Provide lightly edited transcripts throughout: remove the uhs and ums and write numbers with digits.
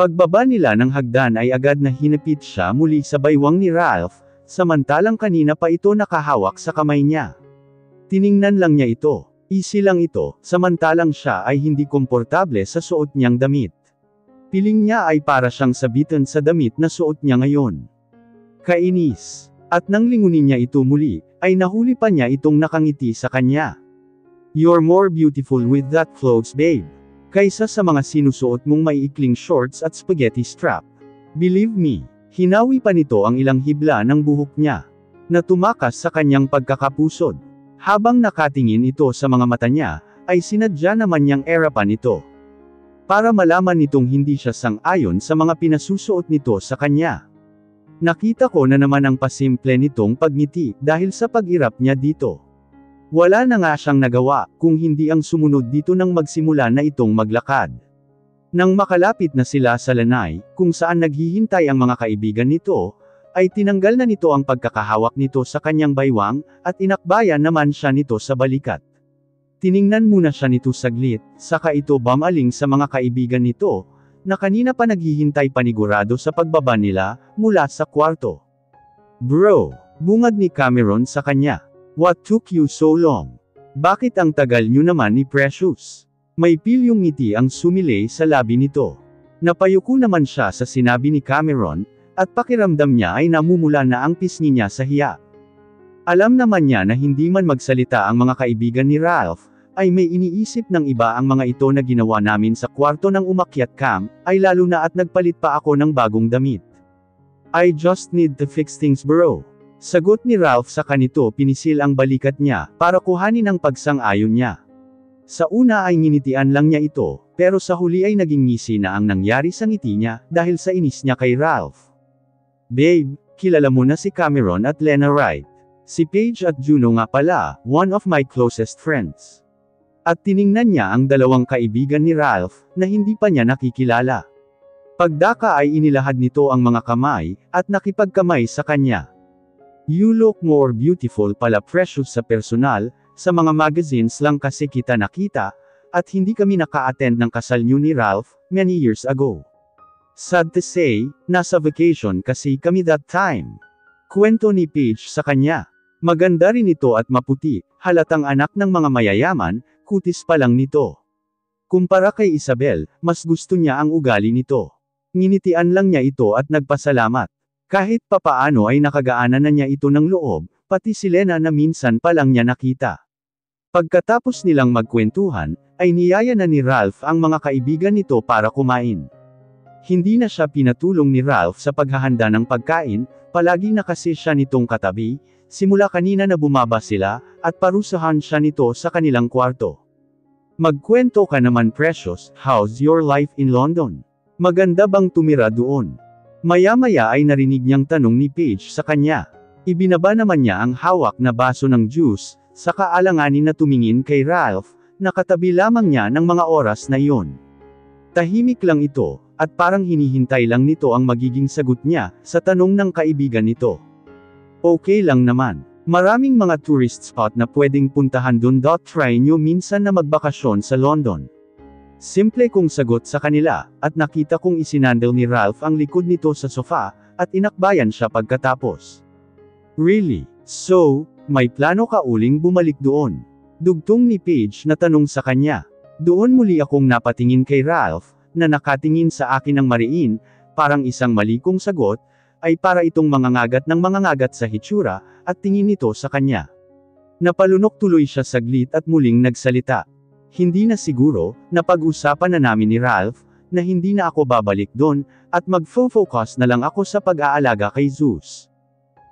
Pagbaba nila ng hagdan ay agad na hinapit siya muli sa baywang ni Ralph, samantalang kanina pa ito nakahawak sa kamay niya. Tiningnan lang niya ito. Easy lang ito, samantalang siya ay hindi komportable sa suot niyang damit. Piling niya ay para siyang sabitan sa damit na suot niya ngayon. Kainis. At nang lingunin niya ito muli, ay nahuli pa niya itong nakangiti sa kanya. "You're more beautiful with that clothes, babe. Kaysa sa mga sinusuot mong maiikling shorts at spaghetti strap. Believe me." Hinawi pa nito ang ilang hibla ng buhok niya, na tumakas sa kanyang pagkakapusod. Habang nakatingin ito sa mga mata niya, ay sinadya naman niyang erapan ito. Para malaman nitong hindi siya sang-ayon sa mga pinasusuot nito sa kanya. "Nakita ko na naman ang pasimple nitong pagngiti, dahil sa pag-irap niya dito. Wala na nga siyang nagawa, kung hindi ang sumunod dito nang magsimula na itong maglakad." Nang makalapit na sila sa lanay, kung saan naghihintay ang mga kaibigan nito, ay tinanggal na nito ang pagkakahawak nito sa kanyang baywang, at inakbayan naman siya nito sa balikat. Tiningnan muna siya nito saglit, saka ito bumaling sa mga kaibigan nito, na kanina pa naghihintay panigurado sa pagbaba nila, mula sa kwarto. "Bro," bungad ni Cameron sa kanya. "What took you so long? Bakit ang tagal nyo naman ni Precious?" May pilyong ngiti ang sumilay sa labi nito. Napayuko naman siya sa sinabi ni Cameron, at pakiramdam niya ay namumula na ang pisngi niya sa hiya. Alam naman niya na hindi man magsalita ang mga kaibigan ni Ralph, ay may iniisip ng iba ang mga ito na ginawa namin sa kwarto ng umakyat camp, ay lalo na at nagpalit pa ako ng bagong damit. "I just need to fix things, bro." Sagot ni Ralph sa kanito, pinisil ang balikat niya, para kuhanin ang pagsang-ayon niya. Sa una ay nginitian lang niya ito, pero sa huli ay naging ngisi na ang nangyari sa ngiti niya, dahil sa inis niya kay Ralph. "Babe, kilala mo na si Cameron at Lena, right? Si Paige at Juno nga pala, one of my closest friends." At tiningnan niya ang dalawang kaibigan ni Ralph, na hindi pa niya nakikilala. Pagdaka ay inilahad nito ang mga kamay, at nakipagkamay sa kanya. "You look more beautiful pala, Precious, sa personal, sa mga magazines lang kasi kita nakita, at hindi kami naka-attend ng kasal niyo ni Ralph, many years ago. Sad to say, nasa vacation kasi kami that time." Kwento ni Paige sa kanya. Maganda rin ito at maputi, halatang anak ng mga mayayaman, kutis pa lang nito. Kumpara kay Isabel, mas gusto niya ang ugali nito. Nginitian lang niya ito at nagpasalamat. Kahit papaano ay nakagaanan na niya ito ng loob, pati si Lena na minsan pa lang niya nakita. Pagkatapos nilang magkwentuhan, ay niyaya na ni Ralph ang mga kaibigan nito para kumain. Hindi na siya pinatulong ni Ralph sa paghahanda ng pagkain, palagi na kasi siya nitong katabi, simula kanina na bumaba sila, at parusahan siya nito sa kanilang kwarto. "Magkwento ka naman, Precious, how's your life in London? Maganda bang tumira doon?" Maya-maya ay narinig niyang tanong ni Paige sa kanya. Ibinaba naman niya ang hawak na baso ng juice, saka alanganin na tumingin kay Ralph, nakatabi lamang niya ng mga oras na iyon. Tahimik lang ito, at parang hinihintay lang nito ang magiging sagot niya, sa tanong ng kaibigan nito. "Okay lang naman. Maraming mga tourist spot na pwedeng puntahan dun. Try nyo minsan na magbakasyon sa London." Simple kong sagot sa kanila, at nakita kong isinandal ni Ralph ang likod nito sa sofa, at inakbayan siya pagkatapos. "Really? So, may plano ka uling bumalik doon?" Dugtong ni Paige na tanong sa kanya. Doon muli akong napatingin kay Ralph, na nakatingin sa akin ng mariin, parang isang mali kong sagot, ay para itong mangangagat ng mangangagat sa hitsura, at tingin nito sa kanya. Napalunok tuloy siya saglit at muling nagsalita. "Hindi na siguro, napag-usapan na namin ni Ralph, na hindi na ako babalik doon, at mag-focus na lang ako sa pag-aalaga kay Zeus."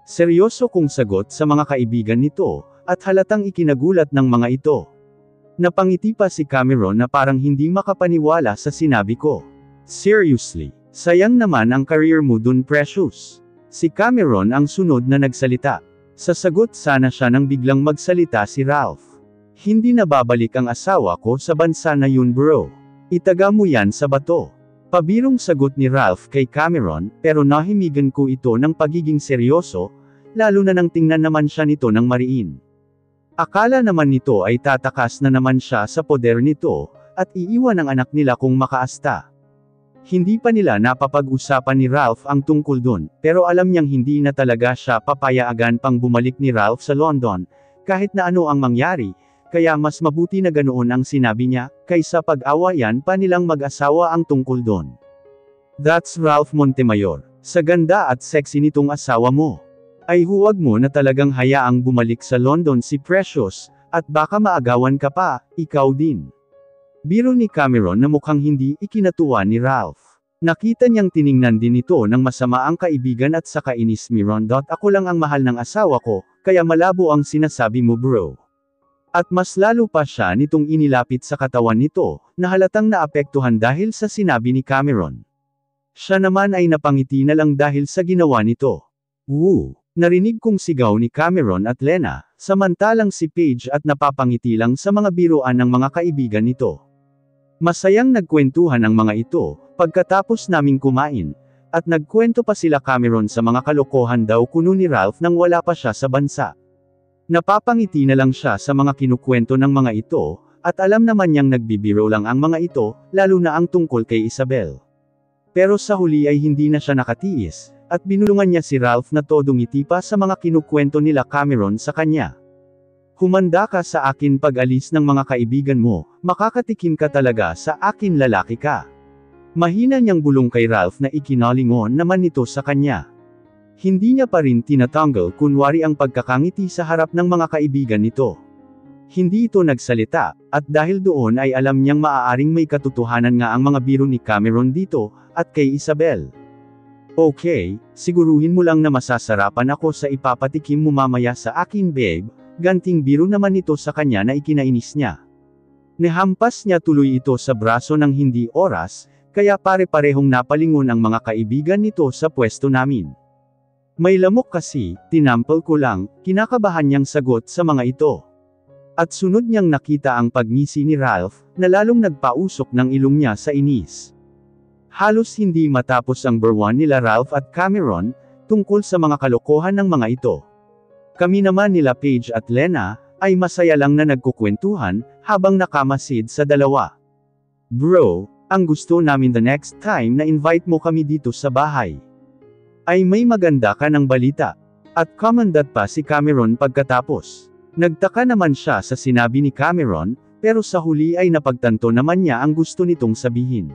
Seryoso kong sagot sa mga kaibigan nito, at halatang ikinagulat ng mga ito. Napangiti pa si Cameron na parang hindi makapaniwala sa sinabi ko. "Seriously? Sayang naman ang career mo dun, Precious." Si Cameron ang sunod na nagsalita. Sasagot sana siya nang biglang magsalita si Ralph. "Hindi na babalik ang asawa ko sa bansa na yun, bro. Itaga mo yan sa bato." Pabirong sagot ni Ralph kay Cameron, pero nahimigan ko ito ng pagiging seryoso, lalo na nang tingnan naman siya nito ng mariin. Akala naman nito ay tatakas na naman siya sa poder nito, at iiwan ang anak nila kung makaasta. Hindi pa nila napapag-usapan ni Ralph ang tungkol dun, pero alam niyang hindi na talaga siya papayagan pang bumalik ni Ralph sa London, kahit na ano ang mangyari, kaya mas mabuti na ganoon ang sinabi niya, kaysa pag-awayan pa nilang mag-asawa ang tungkol dun. That's Ralph Montemayor. Sa ganda at sexy nitong asawa mo. Ay huwag mo na talagang hayaang bumalik sa London si Precious, at baka maagawan ka pa, ikaw din. Biro ni Cameron na mukhang hindi ikinatuwa ni Ralph. Nakita niyang tiningnan din ito ng masama ang kaibigan at saka inis ni Ron. Ako lang ang mahal ng asawa ko, kaya malabo ang sinasabi mo bro. At mas lalo pa siya nitong inilapit sa katawan nito, na halatang naapektuhan dahil sa sinabi ni Cameron. Siya naman ay napangiti na lang dahil sa ginawa nito. Woo! Narinig kong sigaw ni Cameron at Lena, samantalang si Paige at napapangiti lang sa mga biruan ng mga kaibigan nito. Masayang nagkwentuhan ang mga ito, pagkatapos naming kumain, at nagkwento pa sila Cameron sa mga kalokohan daw kuno ni Ralph nang wala pa siya sa bansa. Napapangiti na lang siya sa mga kinukwento ng mga ito, at alam naman niyang nagbibiro lang ang mga ito, lalo na ang tungkol kay Isabel. Pero sa huli ay hindi na siya nakatiis, at binulungan niya si Ralph na todong ngiti pa sa mga kinukwento nila Cameron sa kanya. Humanda ka sa akin pag-alis ng mga kaibigan mo, makakatikim ka talaga sa akin lalaki ka. Mahina niyang bulong kay Ralph na ikinalingon naman nito sa kanya. Hindi niya pa rin tinatanggal kunwari ang pagkakangiti sa harap ng mga kaibigan nito. Hindi ito nagsalita, at dahil doon ay alam niyang maaaring may katotohanan nga ang mga biro ni Cameron dito, at kay Isabel. Okay, siguruhin mo lang na masasarapan ako sa ipapatikim mo mamaya sa akin babe, ganting biro naman ito sa kanya na ikinainis niya. Nahampas niya tuloy ito sa braso ng hindi oras, kaya pare-parehong napalingon ang mga kaibigan nito sa pwesto namin. May lamok kasi, tinampal ko lang, kinakabahan niyang sagot sa mga ito. At sunod niyang nakita ang pagngisi ni Ralph, na lalong nagpausok ng ilong niya sa inis. Halos hindi matapos ang berwan nila Ralph at Cameron, tungkol sa mga kalokohan ng mga ito. Kami naman nila Paige at Lena, ay masaya lang na nagkukwentuhan, habang nakamasid sa dalawa. Bro, ang gusto namin the next time na invite mo kami dito sa bahay. Ay may maganda ka ng balita. At commendat pa si Cameron pagkatapos. Nagtaka naman siya sa sinabi ni Cameron, pero sa huli ay napagtanto naman niya ang gusto nitong sabihin.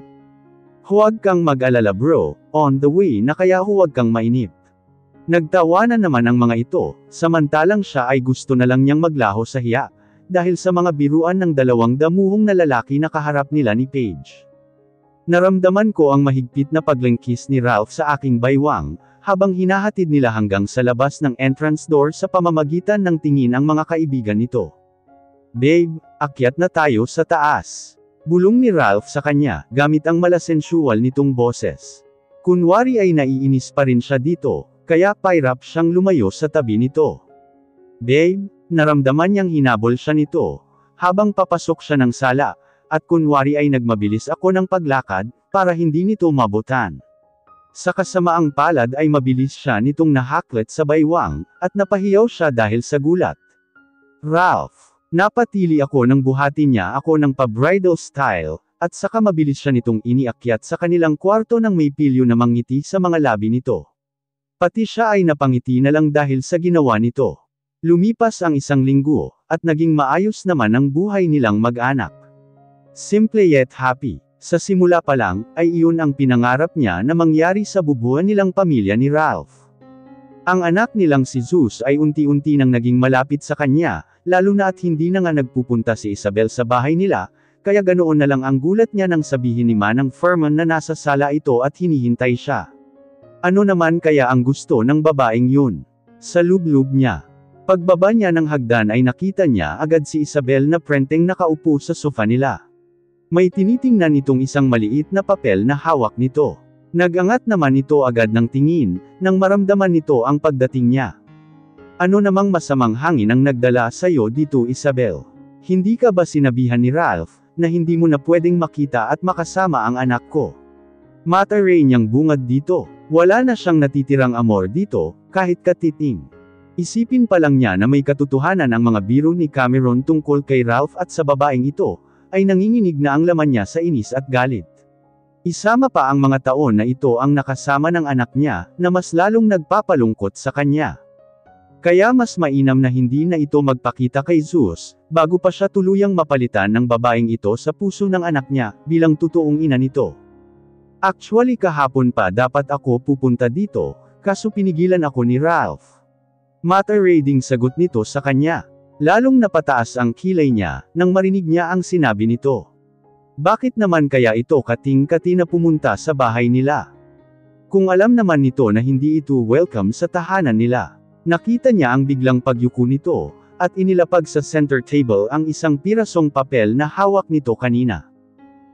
Huwag kang mag-alala bro, on the way na kaya huwag kang mainip. Nagtawanan naman ang mga ito, samantalang siya ay gusto na lang niyang maglaho sa hiya, dahil sa mga biruan ng dalawang damuhong na lalaki na kaharap nila ni Paige. Naramdaman ko ang mahigpit na paglingkis ni Ralph sa aking baywang, habang hinahatid nila hanggang sa labas ng entrance door sa pamamagitan ng tingin ang mga kaibigan nito. Babe, akyat na tayo sa taas. Bulong ni Ralph sa kanya, gamit ang malasensyual nitong boses. Kunwari ay naiinis pa rin siya dito, kaya pairap siyang lumayo sa tabi nito. Babe, naramdaman niyang hinabol siya nito, habang papasok siya ng sala, at kunwari ay nagmabilis ako ng paglakad, para hindi nito mabutan. Sa kasamaang palad ay mabilis siya nitong nahaklet sa baywang, at napahiyaw siya dahil sa gulat. Ralph, napatili ako nang buhati niya ako ng pa-bridal style, at saka mabilis siya nitong iniakyat sa kanilang kwarto nang may pilyo na mangiti sa mga labi nito. Pati siya ay napangiti na lang dahil sa ginawa nito. Lumipas ang 1 linggo, at naging maayos naman ang buhay nilang mag-anak. Simple yet happy. Sa simula pa lang, ay iyon ang pinangarap niya na mangyari sa bubuan nilang pamilya ni Ralph. Ang anak nilang si Zeus ay unti-unti nang naging malapit sa kanya, lalo na at hindi na nga nagpupunta si Isabel sa bahay nila, kaya ganoon na lang ang gulat niya nang sabihin ni Manang Furman na nasa sala ito at hinihintay siya. Ano naman kaya ang gusto ng babaeng yun? Sa lub-lub niya. Pagbaba niya ng hagdan ay nakita niya agad si Isabel na prenteng nakaupo sa sofa nila. May tinitingnan itong isang maliit na papel na hawak nito. Nagangat naman ito agad ng tingin, nang maramdaman nito ang pagdating niya. Ano namang masamang hangin ang nagdala sa'yo dito Isabel? Hindi ka ba sinabihan ni Ralph, na hindi mo na pwedeng makita at makasama ang anak ko? Mataray niyang bungad dito. Wala na siyang natitirang amor dito, kahit katiting. Isipin pa lang niya na may katotohanan ang mga biro ni Cameron tungkol kay Ralph at sa babaeng ito, ay nanginginig na ang laman niya sa inis at galit. Isama pa ang mga taon na ito ang nakasama ng anak niya, na mas lalong nagpapalungkot sa kanya. Kaya mas mainam na hindi na ito magpakita kay Zeus, bago pa siya tuluyang mapalitan ng babaeng ito sa puso ng anak niya, bilang totoong ina nito. Actually kahapon pa dapat ako pupunta dito, kaso pinigilan ako ni Ralph. Matter-raiding sagot nito sa kanya. Lalong napataas ang kilay niya, nang marinig niya ang sinabi nito. Bakit naman kaya ito kating-kati na pumunta sa bahay nila? Kung alam naman nito na hindi ito welcome sa tahanan nila. Nakita niya ang biglang pagyuko nito, at inilapag sa center table ang isang pirasong papel na hawak nito kanina.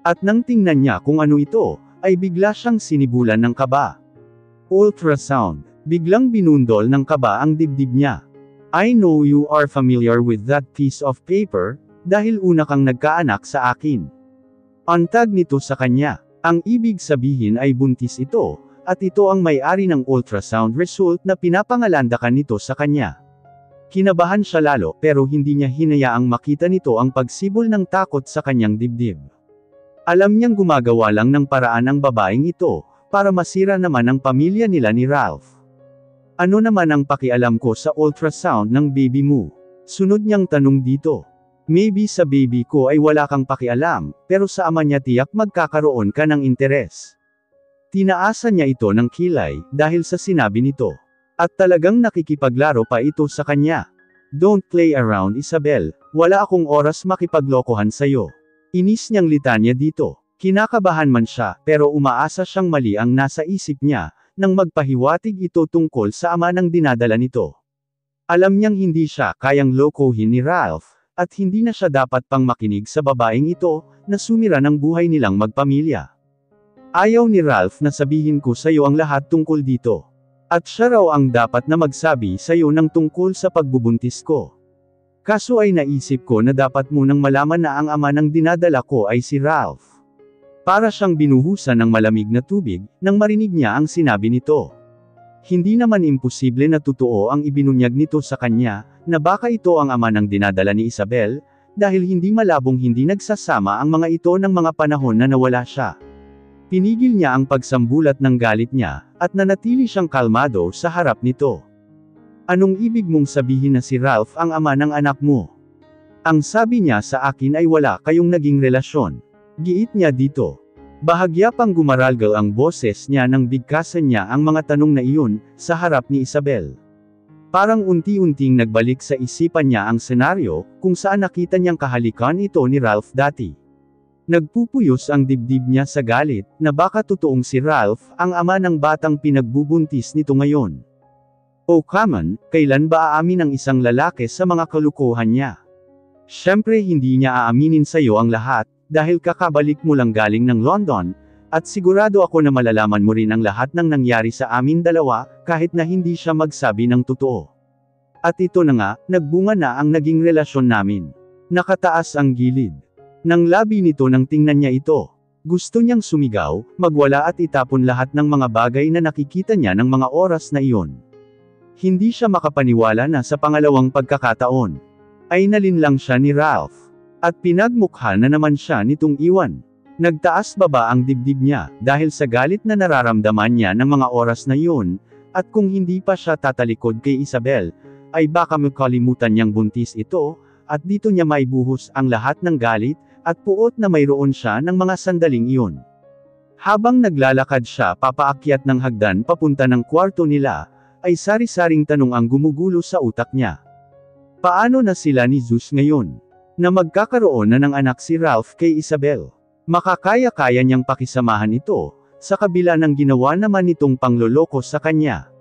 At nang tingnan niya kung ano ito, ay bigla siyang sinibulan ng kaba. Ultrasound. Biglang binundol ng kaba ang dibdib niya. I know you are familiar with that piece of paper, dahil una kang nagkaanak sa akin. Antag nito sa kanya. Ang ibig sabihin ay buntis ito, at ito ang may-ari ng ultrasound result na pinapangalandakan nito sa kanya. Kinabahan siya lalo, pero hindi niya hinayaang makita nito ang pagsibol ng takot sa kanyang dibdib. Alam niyang gumagawa lang ng paraan ang babaeng ito, para masira naman ang pamilya nila ni Ralph. Ano naman ang pakialam ko sa ultrasound ng baby mo? Sunod niyang tanong dito. Maybe sa baby ko ay wala kang pakialam, pero sa ama niya tiyak magkakaroon ka ng interes. Tinaasan niya ito ng kilay, dahil sa sinabi nito. At talagang nakikipaglaro pa ito sa kanya. Don't play around Isabel, wala akong oras makipaglokohan sa'yo. Inis niyang litanya dito. Kinakabahan man siya, pero umaasa siyang mali ang nasa isip niya, nang magpahiwatig ito tungkol sa ama ng dinadala nito. Alam niyang hindi siya kayang lokohin ni Ralph, at hindi na siya dapat pang makinig sa babaeng ito, na sumira ng buhay nilang magpamilya. Ayaw ni Ralph na sabihin ko sa'yo ang lahat tungkol dito. At siya raw ang dapat na magsabi sa'yo ng tungkol sa pagbubuntis ko. Kaso ay naisip ko na dapat munang malaman na ang ama ng dinadala ko ay si Ralph. Para siyang binuhusan ng malamig na tubig, nang marinig niya ang sinabi nito. Hindi naman imposible na totoo ang ibinunyag nito sa kanya, na baka ito ang ama ng dinadala ni Isabel, dahil hindi malabong hindi nagsasama ang mga ito ng mga panahon na nawala siya. Pinigil niya ang pagsambulat ng galit niya, at nanatili siyang kalmado sa harap nito. Anong ibig mong sabihin na si Ralph ang ama ng anak mo? Ang sabi niya sa akin ay wala kayong naging relasyon. Giit niya dito. Bahagya pang gumaralgal ang boses niya nang bigkasan niya ang mga tanong na iyon, sa harap ni Isabel. Parang unti-unting nagbalik sa isipan niya ang senaryo, kung saan nakita niyang kahalikan ito ni Ralph dati. Nagpupuyos ang dibdib niya sa galit, na baka totoong si Ralph, ang ama ng batang pinagbubuntis nito ngayon. O come on, kailan ba aamin ang isang lalaki sa mga kalukuhan niya? Siyempre hindi niya aaminin sa'yo ang lahat, dahil kakabalik mo lang galing ng London, at sigurado ako na malalaman mo rin ang lahat ng nangyari sa amin dalawa, kahit na hindi siya magsabi ng totoo. At ito na nga, nagbunga na ang naging relasyon namin. Nakataas ang gilid ng labi nito nang tingnan niya ito. Gusto niyang sumigaw, magwala at itapon lahat ng mga bagay na nakikita niya ng mga oras na iyon. Hindi siya makapaniwala na sa pangalawang pagkakataon ay nalinlang siya ni Ralph. At pinagmukha na naman siya nitong iwan. Nagtaas baba ang dibdib niya, dahil sa galit na nararamdaman niya ng mga oras na yun, at kung hindi pa siya tatalikod kay Isabel, ay baka makalimutan niyang buntis ito, at dito niya maibuhos ang lahat ng galit, at puot na mayroon siya ng mga sandaling iyon. Habang naglalakad siya papaakyat ng hagdan papunta ng kwarto nila, ay sari-saring tanong ang gumugulo sa utak niya. Paano na sila ni Zeus ngayon? Na magkakaroon na ng anak si Ralph kay Isabel. Makakaya-kaya niyang pakisamahan ito, sa kabila ng ginawa naman nitong pangloloko sa kanya.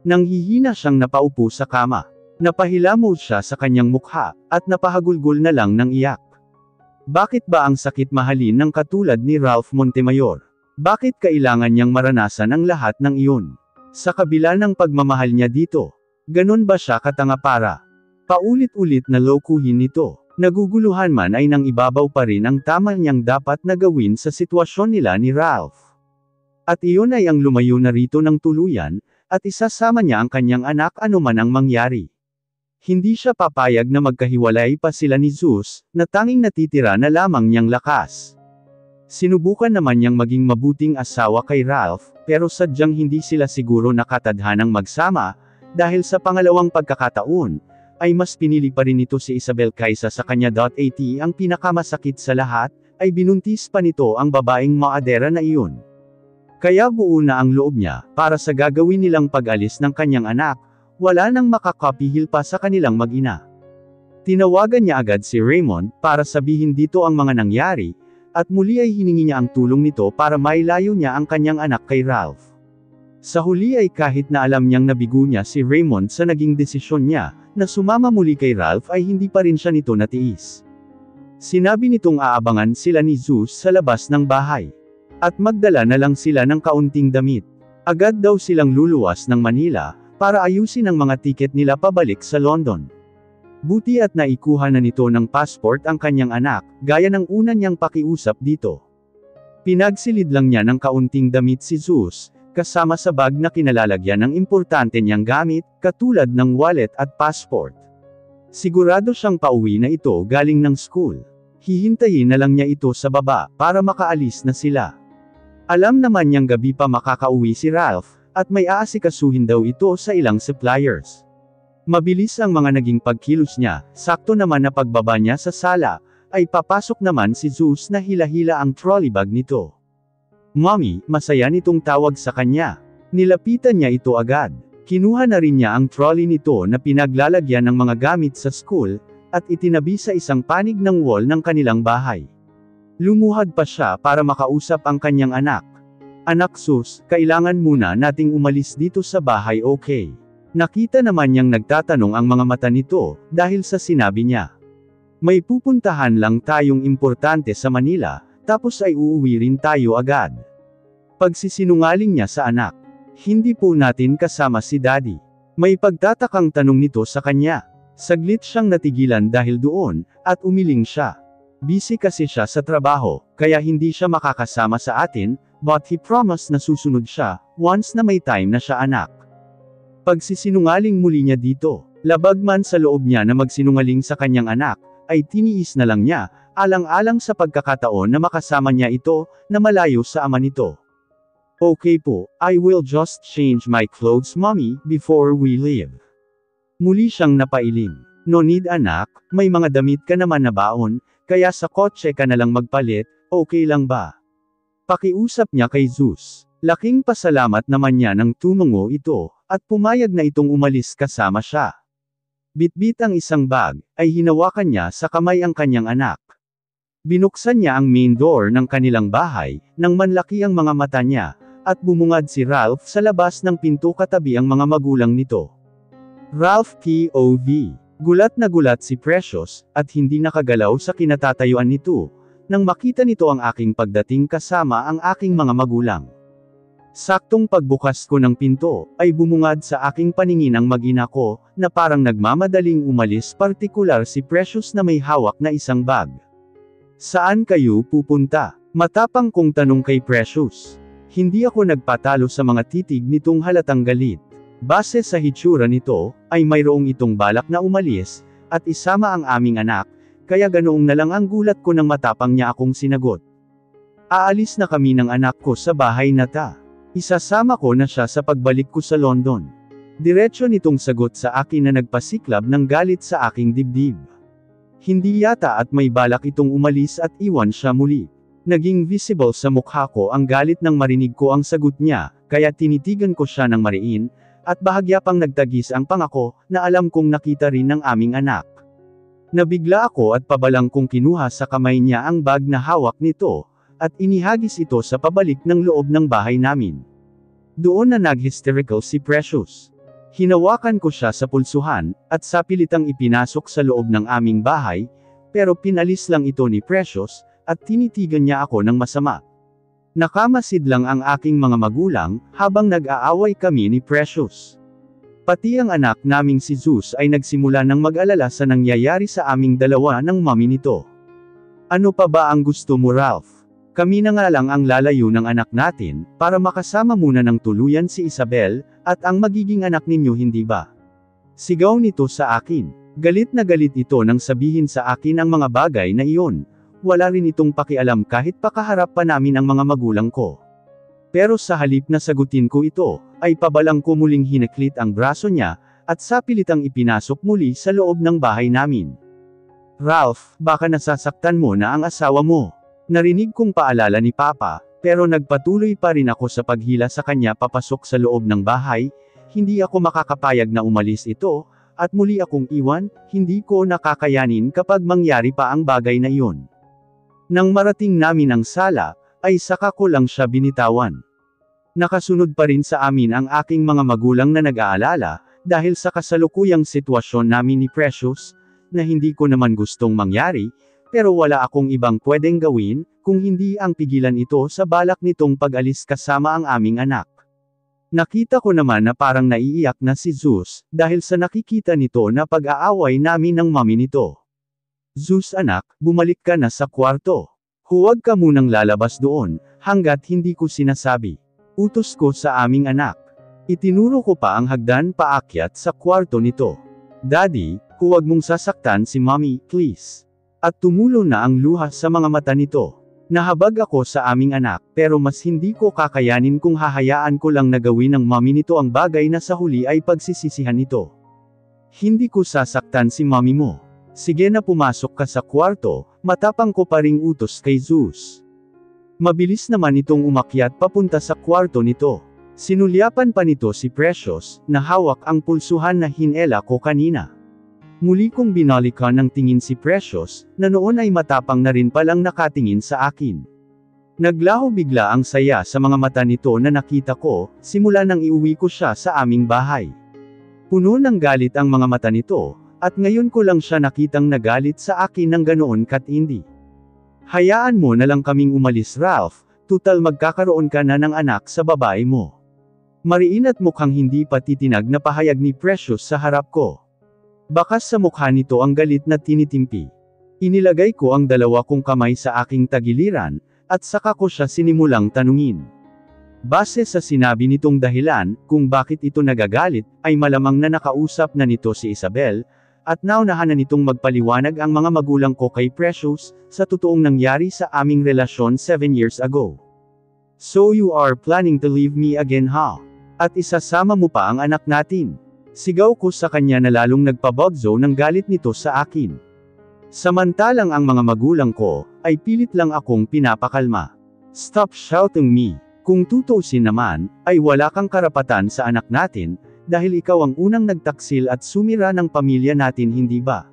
Nanghihina siyang napaupo sa kama. Napahilamo siya sa kanyang mukha, at napahagulgol na lang ng iyak. Bakit ba ang sakit mahalin ng katulad ni Ralph Montemayor? Bakit kailangan niyang maranasan ang lahat ng iyon? Sa kabila ng pagmamahal niya dito, ganun ba siya katanga para paulit-ulit na lokuhin nito? Naguguluhan man ay nang ibabaw pa rin ang tama niyang dapat na gawin sa sitwasyon nila ni Ralph. At iyon ay ang lumayo na rito ng tuluyan, at isasama niya ang kanyang anak anuman ang mangyari. Hindi siya papayag na magkahiwalay pa sila ni Zeus, na tanging natitira na lamang niyang lakas. Sinubukan naman niyang maging mabuting asawa kay Ralph, pero sadyang hindi sila siguro nakatadhanang magsama, dahil sa pangalawang pagkakataon, ay mas pinili pa rin ito si Isabel kaysa sa kanya. At ang pinakamasakit sa lahat, ay binuntis pa nito ang babaeng maadera na iyon. Kaya buo na ang loob niya, para sa gagawin nilang pag-alis ng kanyang anak, wala nang makakapihil pa sa kanilang mag-ina. Tinawagan niya agad si Raymond, para sabihin dito ang mga nangyari, at muli ay hiningi niya ang tulong nito para mailayo niya ang kanyang anak kay Ralph. Sa huli ay kahit na alam niyang nabigo niya si Raymond sa naging desisyon niya, na sumama muli kay Ralph ay hindi pa rin siya nito natiis. Sinabi nitong aabangan sila ni Zeus sa labas ng bahay. At magdala na lang sila ng kaunting damit. Agad daw silang luluwas ng Manila, para ayusin ang mga tiket nila pabalik sa London. Buti at naikuha na nito ng passport ang kanyang anak, gaya ng una niyang pakiusap dito. Pinagsilid lang niya ng kaunting damit si Zeus, kasama sa bag na kinalalagyan ng importante niyang gamit, katulad ng wallet at passport. Sigurado siyang pauwi na ito galing ng school. Hihintayin na lang niya ito sa baba, para makaalis na sila. Alam naman niyang gabi pa makakauwi si Ralph, at may aasikasuhin daw ito sa ilang suppliers. Mabilis ang mga naging pagkilos niya, sakto naman na pagbaba niya sa sala, ay papasok naman si Zeus na hila-hila ang trolley bag nito. Mommy, masaya nitong tawag sa kanya. Nilapitan niya ito agad. Kinuha na rin niya ang trolley nito na pinaglalagyan ng mga gamit sa school, at itinabi sa isang panig ng wall ng kanilang bahay. Lumuhad pa siya para makausap ang kanyang anak. Anak Sus, kailangan muna nating umalis dito sa bahay, okay? Nakita naman niyang nagtatanong ang mga mata nito, dahil sa sinabi niya. May pupuntahan lang tayong importante sa Manila, tapos ay uuwi rin tayo agad. Pagsisinungaling niya sa anak. Hindi po natin kasama si Daddy. May pagtatakang tanong nito sa kanya. Saglit siyang natigilan dahil doon, at umiling siya. Busy kasi siya sa trabaho, kaya hindi siya makakasama sa atin, but he promised na susunod siya, once na may time na siya anak. Pagsisinungaling muli niya dito. Labag man sa loob niya na magsinungaling sa kanyang anak, ay tiniis na lang niya, alang-alang sa pagkakataon na makasama niya ito, na malayo sa ama nito. Okay po, I will just change my clothes mommy, before we leave. Muli siyang napailing. No need anak, may mga damit ka naman na baon, kaya sa kotse ka na lang magpalit, okay lang ba? Pakiusap niya kay Zeus. Laking pasalamat naman niya nang tumungo ito, at pumayag na itong umalis kasama siya. Bitbit ang isang bag, ay hinawakan niya sa kamay ang kanyang anak. Binuksan niya ang main door ng kanilang bahay, nang manlaki ang mga mata niya, at bumungad si Ralph sa labas ng pinto katabi ang mga magulang nito. Ralph POV. Gulat na gulat si Precious, at hindi nakagalaw sa kinatatayuan nito, nang makita nito ang aking pagdating kasama ang aking mga magulang. Saktong pagbukas ko ng pinto, ay bumungad sa aking paningin ang mag-ina ko, na parang nagmamadaling umalis, partikular si Precious na may hawak na isang bag. Saan kayo pupunta? Matapang kong tanong kay Precious. Hindi ako nagpatalo sa mga titig nitong halatang galit. Base sa hitsura nito, ay mayroong itong balak na umalis, at isama ang aming anak, kaya ganoong na lang ang gulat ko nang matapang niya akong sinagot. Aalis na kami ng anak ko sa bahay na ta. Isasama ko na siya sa pagbalik ko sa London. Diretso nitong sagot sa akin na nagpasiklab ng galit sa aking dibdib. Hindi yata at may balak itong umalis at iwan siya muli. Naging visible sa mukha ko ang galit nang marinig ko ang sagot niya, kaya tinitigan ko siya ng mariin, at bahagya pang nagtagis ang pangako, na alam kong nakita rin ng aming anak. Nabigla ako at pabalang kong kinuha sa kamay niya ang bag na hawak nito, at inihagis ito sa pabalik ng loob ng bahay namin. Doon na nag-hysterical si Precious. Hinawakan ko siya sa pulsuhan, at sapilitang ipinasok sa loob ng aming bahay, pero pinalis lang ito ni Precious, at tinitigan niya ako ng masama. Nakamasid lang ang aking mga magulang, habang nag-aaway kami ni Precious. Pati ang anak naming si Zeus ay nagsimula ng mag-alala sa nangyayari sa aming dalawa ng mami nito. Ano pa ba ang gusto mo, Ralph? Kami na nga lang ang lalayo ng anak natin, para makasama muna ng tuluyan si Isabel, at ang magiging anak ninyo hindi ba? Sigaw nito sa akin. Galit na galit ito nang sabihin sa akin ang mga bagay na iyon. wala rin itong pakialam kahit pakaharap pa namin ang mga magulang ko. Pero sa halip na sagutin ko ito, ay pabalang ko muling hinaklit ang braso niya, at sapilitang ipinasok muli sa loob ng bahay namin. Ralph, baka nasasaktan mo na ang asawa mo. Narinig kong paalala ni Papa, pero nagpatuloy pa rin ako sa paghila sa kanya papasok sa loob ng bahay. Hindi ako makakapayag na umalis ito, at muli akong iwan, hindi ko nakakayanin kapag mangyari pa ang bagay na iyon. Nang marating namin ang sala, ay saka ko lang siya binitawan. Nakasunod pa rin sa amin ang aking mga magulang na nag-aalala, dahil sa kasalukuyang sitwasyon namin ni Precious, na hindi ko naman gustong mangyari, pero wala akong ibang pwedeng gawin, kung hindi ang pigilan ito sa balak nitong pag-alis kasama ang aming anak. Nakita ko naman na parang naiiyak na si Zeus, dahil sa nakikita nito na pag-aaway namin ng mami nito. Zeus anak, bumalik ka na sa kwarto. Huwag ka munang lalabas doon, hanggat hindi ko sinasabi. Utos ko sa aming anak. Itinuro ko pa ang hagdan paakyat sa kwarto nito. Daddy, huwag mong sasaktan si mommy, please. At tumulo na ang luha sa mga mata nito. Nahabag ako sa aming anak, pero mas hindi ko kakayanin kung hahayaan ko lang na gawin ng mommy nito ang bagay na sa huli ay pagsisisihan nito. Hindi ko sasaktan si mommy mo. Sige na pumasok ka sa kwarto, matapang ko pa ring utos kay Zeus. Mabilis naman itong umakyat papunta sa kwarto nito. Sinulyapan pa nito si Precious, na hawak ang pulsuhan na hinela ko kanina. Muli kong binalikan ng tingin si Precious, na noon ay matapang na rin palang nakatingin sa akin. Naglaho bigla ang saya sa mga mata nito na nakita ko, simula nang iuwi ko siya sa aming bahay. Puno ng galit ang mga mata nito, at ngayon ko lang siya nakitang nagalit sa akin ng ganoon katindi. Hayaan mo na lang kaming umalis Ralph, tutal magkakaroon ka na ng anak sa babae mo. Mariin at mukhang hindi pa titinag na pahayag ni Precious sa harap ko. Bakas sa mukha nito ang galit na tinitimpi. Inilagay ko ang dalawa kong kamay sa aking tagiliran, at saka ko siya sinimulang tanungin. Base sa sinabi nitong dahilan, kung bakit ito nagagalit, ay malamang na nakausap na nito si Isabel, at naunahan na nitong magpaliwanag ang mga magulang ko kay Precious, sa totoong nangyari sa aming relasyon 7 years ago. So you are planning to leave me again ha? At isasama mo pa ang anak natin? Sigaw ko sa kanya na lalong nagpabagzo ng galit nito sa akin. Samantalang ang mga magulang ko, ay pilit lang akong pinapakalma. Stop shouting me. Kung tutuusin naman, ay wala kang karapatan sa anak natin, dahil ikaw ang unang nagtaksil at sumira ng pamilya natin hindi ba?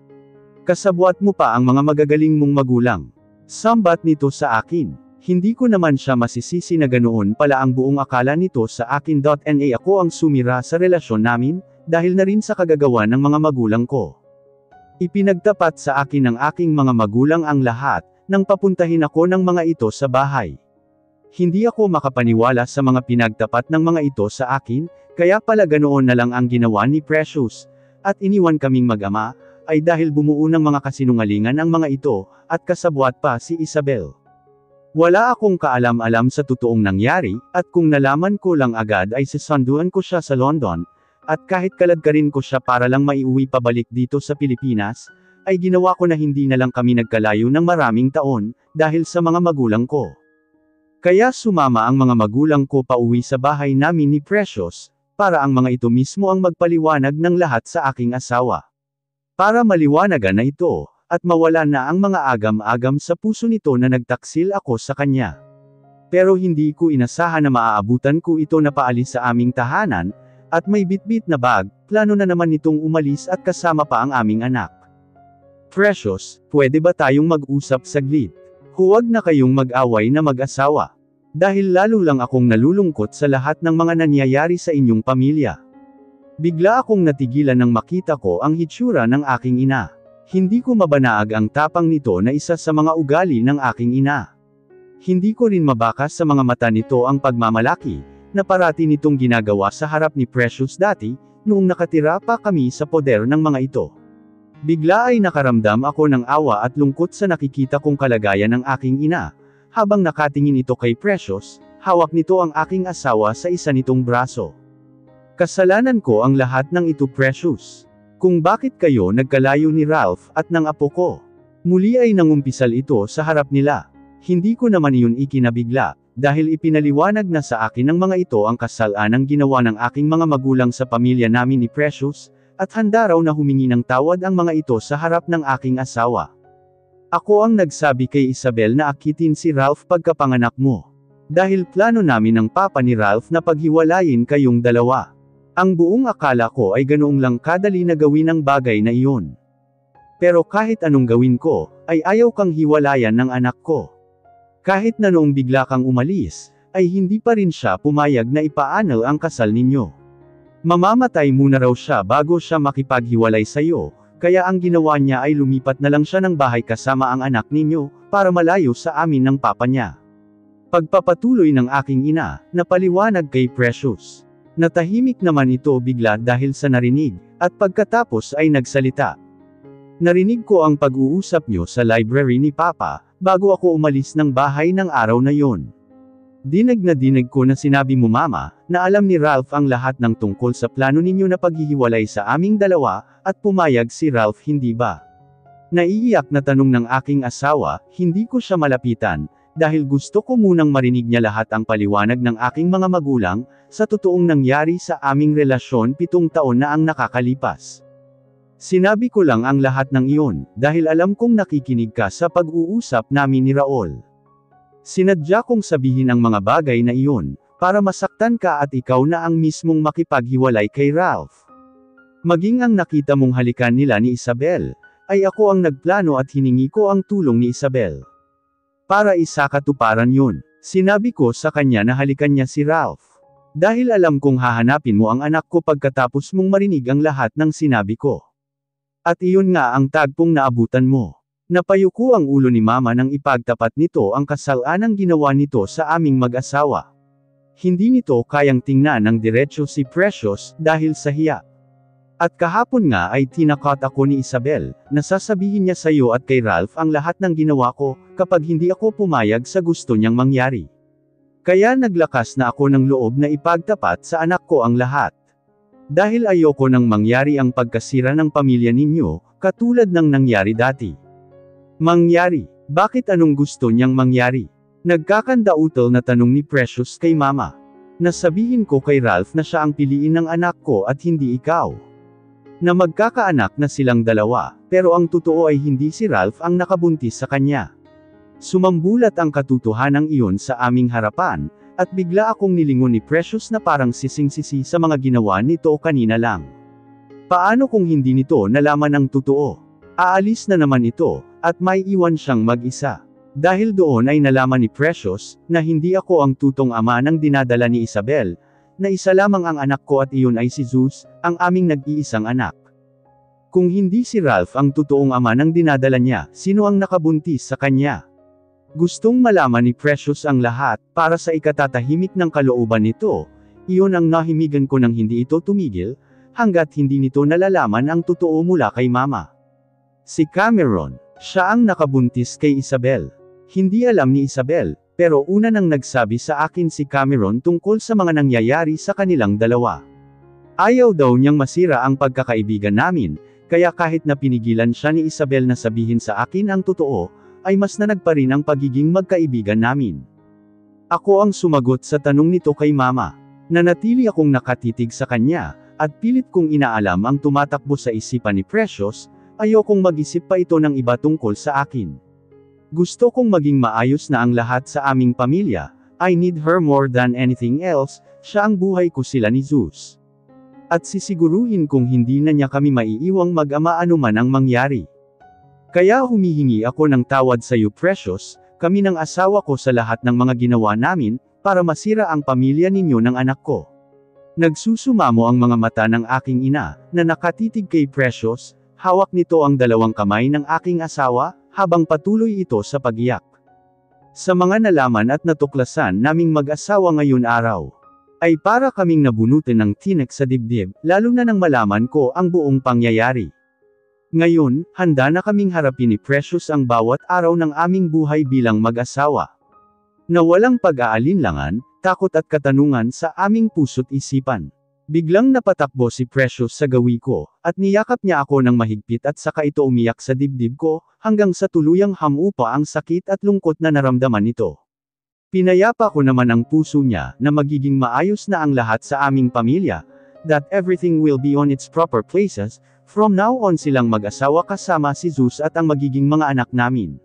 Kasabwat mo pa ang mga magagaling mong magulang. Sambat nito sa akin. Hindi ko naman siya masisisi na ganoon pala ang buong akala nito sa akin. Na ako ang sumira sa relasyon namin, dahil na rin sa kagagawa ng mga magulang ko. Ipinagtapat sa akin ng aking mga magulang ang lahat, nang papuntahin ako ng mga ito sa bahay. Hindi ako makapaniwala sa mga pinagtapat ng mga ito sa akin, kaya pala ganoon na lang ang ginawa ni Precious, at iniwan kaming mag-ama, ay dahil bumuo ng mga kasinungalingan ang mga ito, at kasabwat pa si Isabel. Wala akong kaalam-alam sa totoong nangyari, at kung nalaman ko lang agad ay sasanduan ko siya sa London, at kahit kaladkarin ko siya para lang maiuwi pabalik dito sa Pilipinas, ay ginawa ko na hindi na lang kami nagkalayo ng maraming taon, dahil sa mga magulang ko. Kaya sumama ang mga magulang ko pauwi sa bahay namin ni Precious, para ang mga ito mismo ang magpaliwanag ng lahat sa aking asawa. Para maliwanagan na ito, at mawala na ang mga agam-agam sa puso nito na nagtaksil ako sa kanya. Pero hindi ko inasahan na maaabutan ko ito na paalis sa aming tahanan, at may bitbit na bag, plano na naman nitong umalis at kasama pa ang aming anak. Precious, pwede ba tayong mag-usap saglit? Huwag na kayong mag-away na mag-asawa. Dahil lalo lang akong nalulungkot sa lahat ng mga nangyayari sa inyong pamilya. Bigla akong natigilan nang makita ko ang hitsura ng aking ina. Hindi ko mabanaag ang tapang nito na isa sa mga ugali ng aking ina. Hindi ko rin mabakas sa mga mata nito ang pagmamalaki, na parati nitong ginagawa sa harap ni Precious dati, noong nakatira pa kami sa poder ng mga ito. Bigla ay nakaramdam ako ng awa at lungkot sa nakikita kong kalagayan ng aking ina, habang nakatingin ito kay Precious, hawak nito ang aking asawa sa isa nitong braso. Kasalanan ko ang lahat ng ito Precious. Kung bakit kayo nagkalayo ni Ralph at ng apo ko. Muli ay nangumpisal ito sa harap nila. Hindi ko naman iyon ikinabigla, dahil ipinaliwanag na sa akin ng mga ito ang kasalanang ginawa ng aking mga magulang sa pamilya namin ni Precious, at handa raw na humingi ng tawad ang mga ito sa harap ng aking asawa. Ako ang nagsabi kay Isabel na akitin si Ralph pagkapanganak mo. Dahil plano namin ng papa ni Ralph na paghiwalayin kayong dalawa. Ang buong akala ko ay ganoong lang kadali na gawin ang bagay na iyon. Pero kahit anong gawin ko, ay ayaw kang hiwalayan ng anak ko. Kahit na noong bigla kang umalis, ay hindi pa rin siya pumayag na ipaanal ang kasal ninyo. Mamamatay muna raw siya bago siya makipaghiwalay sa iyo. Kaya ang ginawa niya ay lumipat na lang siya ng bahay kasama ang anak ninyo, para malayo sa amin ng papa niya. Pagpapatuloy ng aking ina, napaliwanag kay Precious. Natahimik naman ito bigla dahil sa narinig, at pagkatapos ay nagsalita. Narinig ko ang pag-uusap niyo sa library ni Papa, bago ako umalis ng bahay ng araw na yon. Dinig na dinig ko na sinabi mo mama, na alam ni Ralph ang lahat ng tungkol sa plano ninyo na paghihiwalay sa aming dalawa, at pumayag si Ralph hindi ba? Naiiyak na tanong ng aking asawa, hindi ko siya malapitan, dahil gusto ko munang marinig niya lahat ang paliwanag ng aking mga magulang, sa totoong nangyari sa aming relasyon 7 taon na ang nakakalipas. Sinabi ko lang ang lahat ng iyon, dahil alam kong nakikinig ka sa pag-uusap namin ni Raul. Sinadya kong sabihin ang mga bagay na iyon, para masaktan ka at ikaw na ang mismong makipaghiwalay kay Ralph. Maging ang nakita mong halikan nila ni Isabel, ay ako ang nagplano at hiningi ko ang tulong ni Isabel. Para isakatuparan yun, sinabi ko sa kanya na halikan niya si Ralph. Dahil alam kong hahanapin mo ang anak ko pagkatapos mong marinig ang lahat ng sinabi ko. At iyon nga ang tagpong naabutan mo. Napayuko ang ulo ni mama nang ipagtapat nito ang kasalanang ginawa nito sa aming mag-asawa. Hindi nito kayang tingnan ng diretsyo si Precious, dahil sa hiya. At kahapon nga ay tinakot ako ni Isabel, na sasabihin niya sa iyo at kay Ralph ang lahat ng ginawa ko, kapag hindi ako pumayag sa gusto niyang mangyari. Kaya naglakas na ako ng loob na ipagtapat sa anak ko ang lahat. Dahil ayoko nang mangyari ang pagkasira ng pamilya ninyo, katulad ng nangyari dati. Mangyari? Bakit anong gusto niyang mangyari? Nagkakandautal na tanong ni Precious kay mama. Nasabihin ko kay Ralph na siya ang piliin ng anak ko at hindi ikaw. Na magkakaanak na silang dalawa, pero ang totoo ay hindi si Ralph ang nakabuntis sa kanya. Sumambulat ang katotohanan iyon sa aming harapan, at bigla akong nilingon ni Precious na parang sising-sisi sa mga ginawa nito kanina lang. Paano kung hindi nito nalaman ang totoo? Aalis na naman ito, at may iwan siyang mag-isa. Dahil doon ay nalaman ni Precious, na hindi ako ang tutong ama ng dinadala ni Isabel, na isa lamang ang anak ko at iyon ay si Zeus, ang aming nag-iisang anak. Kung hindi si Ralph ang totoong ama ng dinadala niya, sino ang nakabuntis sa kanya? Gustong malaman ni Precious ang lahat, para sa ikatatahimik ng kalooban nito, iyon ang nahimigan ko nang hindi ito tumigil, hanggat hindi nito nalalaman ang totoo mula kay mama. Si Cameron, siya ang nakabuntis kay Isabel. Hindi alam ni Isabel, pero una nang nagsabi sa akin si Cameron tungkol sa mga nangyayari sa kanilang dalawa. Ayaw daw niyang masira ang pagkakaibigan namin, kaya kahit na pinigilan siya ni Isabel na sabihin sa akin ang totoo, ay mas nanag pa rin ang pagiging magkaibigan namin. Ako ang sumagot sa tanong nito kay mama. Nanatili akong nakatitig sa kanya, at pilit kong inaalam ang tumatakbo sa isipan ni Precious, ayokong mag-isip pa ito ng iba tungkol sa akin. Gusto kong maging maayos na ang lahat sa aming pamilya, I need her more than anything else, siya ang buhay ko sila ni Zeus. At sisiguruhin kong hindi na niya kami maiiwang mag-ama anuman ang mangyari. Kaya humihingi ako ng tawad sa iyo Precious, kami ng asawa ko sa lahat ng mga ginawa namin, para masira ang pamilya ninyo ng anak ko. Nagsusumamo ang mga mata ng aking ina, na nakatitig kay Precious, hawak nito ang dalawang kamay ng aking asawa, habang patuloy ito sa pag-iyak. Sa mga nalaman at natuklasan naming mag-asawa ngayon araw, ay para kaming nabunutin ng tinik sa dibdib, lalo na nang malaman ko ang buong pangyayari. Ngayon, handa na kaming harapin ni Precious ang bawat araw ng aming buhay bilang mag-asawa. Na walang pag-aalinlangan, takot at katanungan sa aming puso't isipan. Biglang napatakbo si Precious sa gawi ko, at niyakap niya ako ng mahigpit at saka ito umiyak sa dibdib ko, hanggang sa tuluyang hamupa ang sakit at lungkot na naramdaman nito. Pinayapa ko naman ang puso niya, na magiging maayos na ang lahat sa aming pamilya, that everything will be on its proper places, from now on silang mag-asawa kasama si Zeus at ang magiging mga anak namin.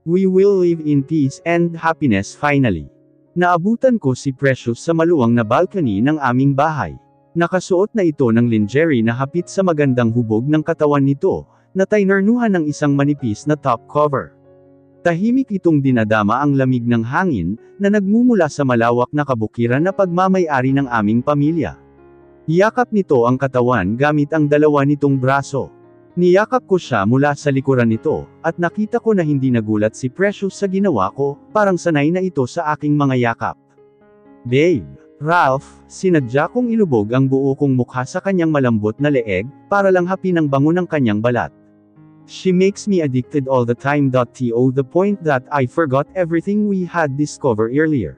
We will live in peace and happiness finally. Naabutan ko si Precious sa maluwang na balcony ng aming bahay. Nakasuot na ito ng lingerie na hapit sa magandang hubog ng katawan nito, na tinurnuhan ng isang manipis na top cover. Tahimik itong dinadama ang lamig ng hangin, na nagmumula sa malawak na kabukiran na pagmamay-ari ng aming pamilya. Yakap nito ang katawan gamit ang dalawa nitong braso. Niyakap ko siya mula sa likuran nito, at nakita ko na hindi nagulat si Precious sa ginawa ko, parang sanay na ito sa aking mga yakap. Babe. Ralph, sinadya kong ilubog ang buo kong mukha sa kanyang malambot na leeg, para lang hapin ang bango ng kanyang balat. She makes me addicted all the time. To the point that I forgot everything we had discovered earlier.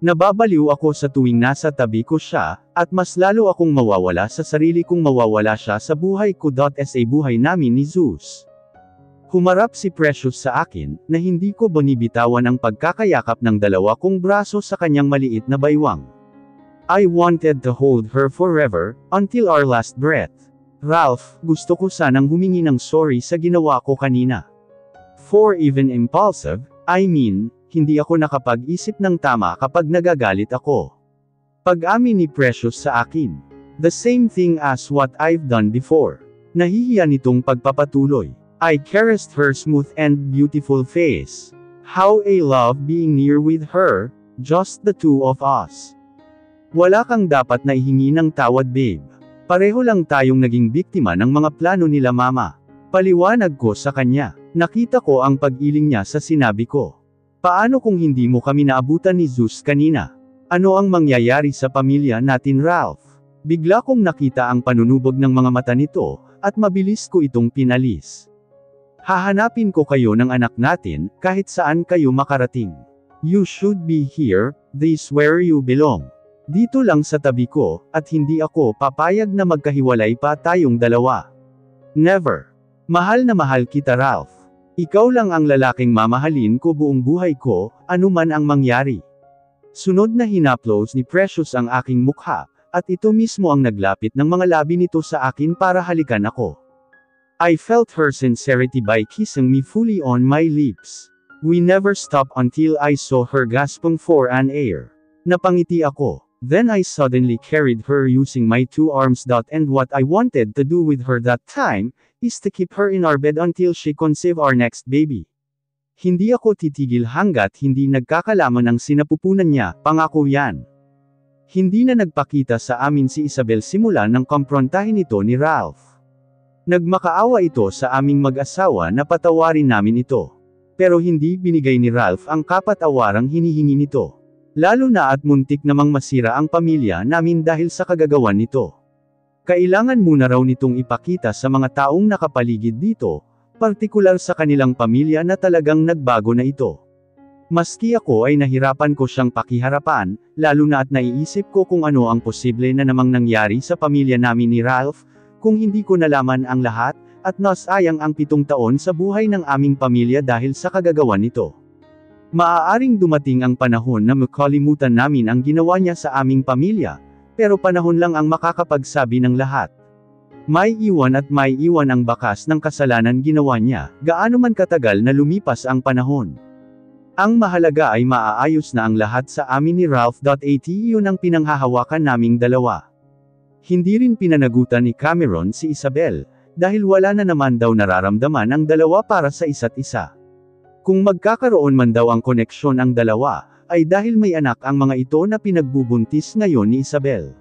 Nababaliw ako sa tuwing nasa tabi ko siya, at mas lalo akong mawawala sa sarili kung mawawala siya sa buhay ko. Sa buhay namin ni Zeus. Humarap si Precious sa akin, na hindi ko binibitawan ang pagkakayakap ng dalawa kong braso sa kanyang maliit na baywang. I wanted to hold her forever, until our last breath. Ralph, gusto ko sanang humingi ng sorry sa ginawa ko kanina. For even impulsive, I mean, hindi ako nakapag-isip ng tama kapag nagagalit ako. Pag-amin ni Precious sa akin. The same thing as what I've done before. Nahihiya nitong pagpapatuloy. I caressed her smooth and beautiful face. How I love being near with her, just the two of us. Wala kang dapat na ihingi ng tawad, babe. Pareho lang tayong naging biktima ng mga plano nila mama. Paliwanag ko sa kanya. Nakita ko ang pag-iling niya sa sinabi ko. Paano kung hindi mo kami naabutan ni Zeus kanina? Ano ang mangyayari sa pamilya natin, Ralph? Bigla kong nakita ang panunubog ng mga mata nito, at mabilis ko itong pinalis. Hahanapin ko kayo ng anak natin, kahit saan kayo makarating. You should be here, this where you belong. Dito lang sa tabi ko, at hindi ako papayag na magkahiwalay pa tayong dalawa. Never. Mahal na mahal kita, Ralph. Ikaw lang ang lalaking mamahalin ko buong buhay ko, anuman ang mangyari. Sunod na hinaplos ni Precious ang aking mukha, at ito mismo ang naglapit ng mga labi nito sa akin para halikan ako. I felt her sincerity by kissing me fully on my lips. We never stopped until I saw her gasping for an air. Napangiti ako. Then I suddenly carried her using my two arms. And what I wanted to do with her that time, is to keep her in our bed until she conceive our next baby. Hindi ako titigil hanggat hindi nagkakalaman ang sinapupunan niya, pangako yan. Hindi na nagpakita sa amin si Isabel simula nang komprontahin ito ni Ralph. Nagmakaawa ito sa aming mag-asawa na patawarin namin ito. Pero hindi binigay ni Ralph ang kapatawarang hinihingi nito. Lalo na at muntik namang masira ang pamilya namin dahil sa kagagawan nito. Kailangan muna raw nitong ipakita sa mga taong nakapaligid dito, partikular sa kanilang pamilya na talagang nagbago na ito. Maski ako ay nahirapan ko siyang pakiharapan, lalo na at naiisip ko kung ano ang posible na namang nangyari sa pamilya namin ni Ralph, kung hindi ko nalaman ang lahat, at nasayang ang 7 taon sa buhay ng aming pamilya dahil sa kagagawan nito. Maaaring dumating ang panahon na makalimutan namin ang ginawa niya sa aming pamilya, pero panahon lang ang makakapagsabi ng lahat. May iwan at may iwan ang bakas ng kasalanan ginawa niya, gaano man katagal na lumipas ang panahon. Ang mahalaga ay maaayos na ang lahat sa amin ni Ralph. At iyon ang pinanghahawakan naming dalawa. Hindi rin pinanagutan ni Cameron si Isabel, dahil wala na naman daw nararamdaman ang dalawa para sa isa't isa. Kung magkakaroon man daw ang koneksyon ang dalawa, ay dahil may anak ang mga ito na pinagbubuntis ngayon ni Isabel.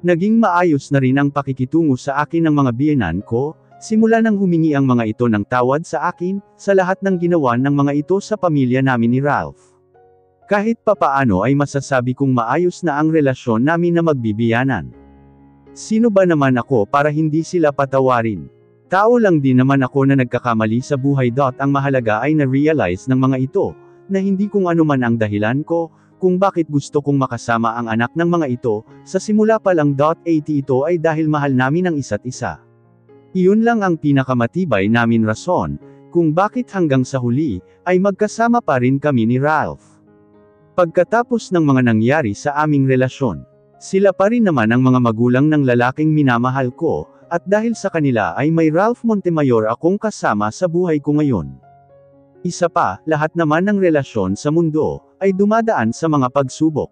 Naging maayos na rin ang pakikitungo sa akin ng mga biyenan ko, simula nang humingi ang mga ito ng tawad sa akin, sa lahat ng ginawa ng mga ito sa pamilya namin ni Ralph. Kahit papaano ay masasabi kong maayos na ang relasyon namin na magbibiyanan. Sino ba naman ako para hindi sila patawarin? Tao lang din naman ako na nagkakamali sa buhay. Ang mahalaga ay na-realize ng mga ito, na hindi kung ano man ang dahilan ko, kung bakit gusto kong makasama ang anak ng mga ito, sa simula pa lang. At ito ay dahil mahal namin ang isa't isa. Iyon lang ang pinakamatibay namin rason, kung bakit hanggang sa huli, ay magkasama pa rin kami ni Ralph. Pagkatapos ng mga nangyari sa aming relasyon, sila pa rin naman ang mga magulang ng lalaking minamahal ko, at dahil sa kanila ay may Ralph Montemayor akong kasama sa buhay ko ngayon. Isa pa, lahat naman ng relasyon sa mundo, ay dumadaan sa mga pagsubok.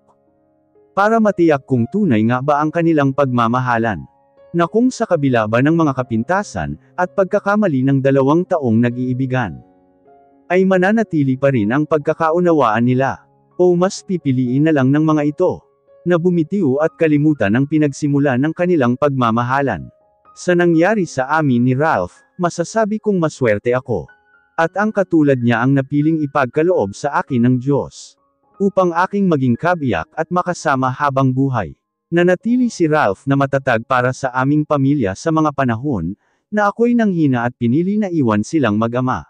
Para matiyak kung tunay nga ba ang kanilang pagmamahalan. Na kung sa kabila ba ng mga kapintasan, at pagkakamali ng 2 taong nag-iibigan, ay mananatili pa rin ang pagkakaunawaan nila. O mas pipiliin na lang ng mga ito, na bumitiw at kalimutan ang pinagsimula ng kanilang pagmamahalan. Sa nangyari sa amin ni Ralph, masasabi kong maswerte ako. At ang katulad niya ang napiling ipagkaloob sa akin ng Diyos. Upang aking maging kabiyak at makasama habang buhay. Nanatili si Ralph na matatag para sa aming pamilya sa mga panahon, na ako'y nanghina at pinili na iwan silang mag-ama.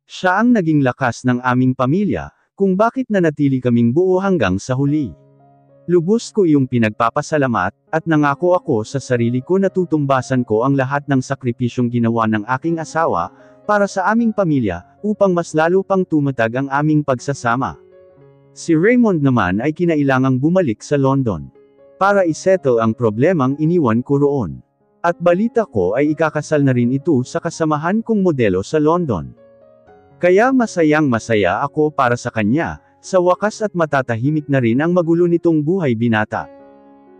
Siya ang naging lakas ng aming pamilya, kung bakit nanatili kaming buo hanggang sa huli. Lubos ko iyong pinagpapasalamat, at nangako ako sa sarili ko na tutumbasan ko ang lahat ng sakripisyong ginawa ng aking asawa, para sa aming pamilya, upang mas lalo pang tumatag ang aming pagsasama. Si Raymond naman ay kinailangang bumalik sa London. Para isettle ang problemang iniwan ko roon. At balita ko ay ikakasal na rin ito sa kasamahan kong modelo sa London. Kaya masayang masaya ako para sa kanya, sa wakas at matatahimik na rin ang magulo nitong buhay binata.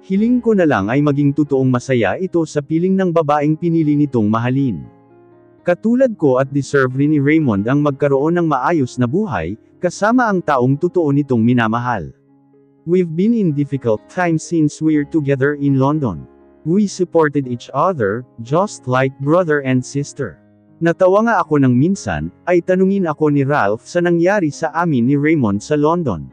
Hiling ko na lang ay maging totoong masaya ito sa piling ng babaeng pinili nitong mahalin. Katulad ko at deserve rin ni Raymond ang magkaroon ng maayos na buhay, kasama ang taong totoo nitong minamahal. We've been in difficult times since we're together in London. We supported each other, just like brother and sister. Natawa nga ako nang minsan, ay tanungin ako ni Ralph sa nangyari sa amin ni Raymond sa London.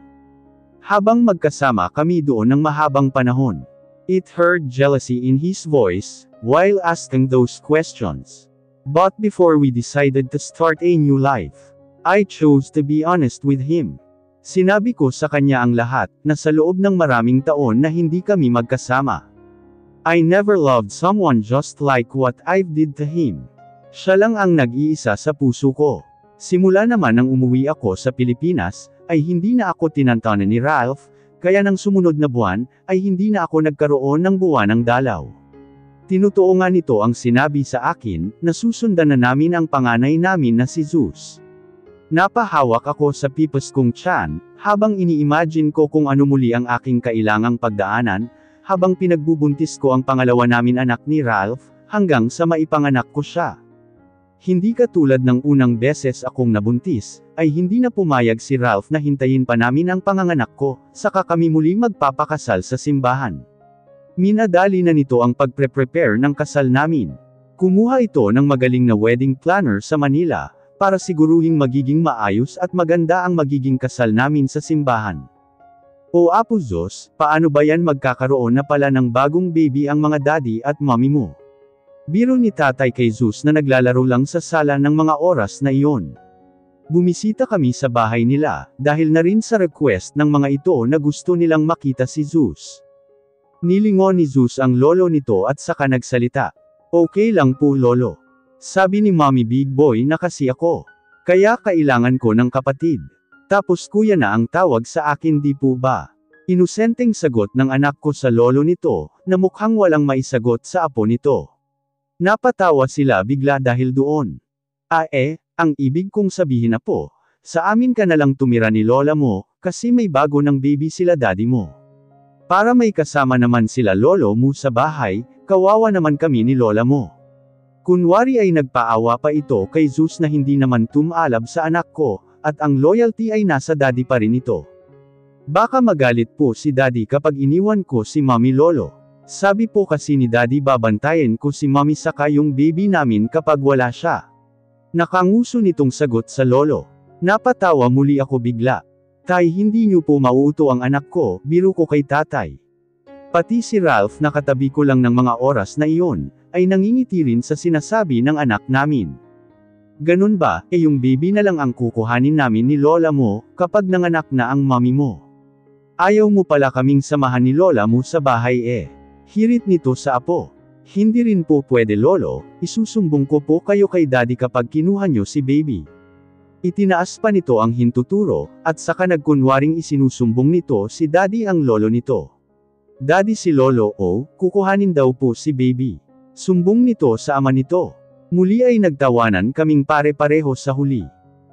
Habang magkasama kami doon ng mahabang panahon. It heard jealousy in his voice, while asking those questions. But before we decided to start a new life, I chose to be honest with him. Sinabi ko sa kanya ang lahat, na sa loob ng maraming taon na hindi kami magkasama. I never loved someone just like what I did to him. Siya lang ang nag-iisa sa puso ko. Simula naman nang umuwi ako sa Pilipinas, ay hindi na ako tinantanan ni Ralph, kaya nang sumunod na buwan, ay hindi na ako nagkaroon ng buwanang dalaw. Tinutuo nga nito ang sinabi sa akin, na susundan na namin ang panganay namin na si Zeus. Napahawak ako sa pipos kong tiyan, habang ini-imagine ko kung ano muli ang aking kailangang pagdaanan, habang pinagbubuntis ko ang pangalawa namin anak ni Ralph, hanggang sa maipanganak ko siya. Hindi katulad ng unang beses akong nabuntis, ay hindi na pumayag si Ralph na hintayin pa namin ang panganganak ko, saka kami muli magpapakasal sa simbahan. Minadali na nito ang pagpre-prepare ng kasal namin. Kumuha ito ng magaling na wedding planner sa Manila, para siguruhing magiging maayos at maganda ang magiging kasal namin sa simbahan. O Apo Diyos, paano ba yan magkakaroon na pala ng bagong baby ang mga daddy at mommy mo? Biro ni tatay kay Zeus na naglalaro lang sa sala ng mga oras na iyon. Bumisita kami sa bahay nila, dahil na rin sa request ng mga ito na gusto nilang makita si Zeus. Nilingon ni Zeus ang lolo nito at saka nagsalita. Okay lang po lolo. Sabi ni Mommy Big Boy na kasi ako. Kaya kailangan ko ng kapatid. Tapos kuya na ang tawag sa akin di po ba? Inusenteng sagot ng anak ko sa lolo nito, na mukhang walang maisagot sa apo nito. Napatawa sila bigla dahil doon. Ang ibig kong sabihin na po, sa amin ka nalang tumira ni lola mo, kasi may bago ng baby sila daddy mo. Para may kasama naman sila lolo mo sa bahay, kawawa naman kami ni lola mo. Kunwari ay nagpaawa pa ito kay Zeus na hindi naman tumalab sa anak ko, at ang loyalty ay nasa daddy pa rin ito. Baka magalit po si daddy kapag iniwan ko si mommy lolo. Sabi po kasi ni daddy babantayan ko si mommy saka yung baby namin kapag wala siya. Nakanguso nitong sagot sa lolo. Napatawa muli ako bigla. Tay, hindi niyo po mauuto ang anak ko, biro ko kay tatay. Pati si Ralph na katabi ko lang ng mga oras na iyon, ay nangingiti rin sa sinasabi ng anak namin. Ganun ba, yung baby na lang ang kukuhanin namin ni lola mo, kapag nanganak na ang mommy mo? Ayaw mo pala kaming samahan ni lola mo sa bahay eh. Hirit nito sa apo. Hindi rin po pwede lolo, isusumbong ko po kayo kay daddy kapag kinuha nyo si baby. Itinaas pa nito ang hintuturo, at saka nagkunwaring isinusumbong nito si daddy ang lolo nito. Daddy si lolo o, kukuhanin daw po si baby. Sumbong nito sa ama nito. Muli ay nagtawanan kaming pare-pareho sa huli.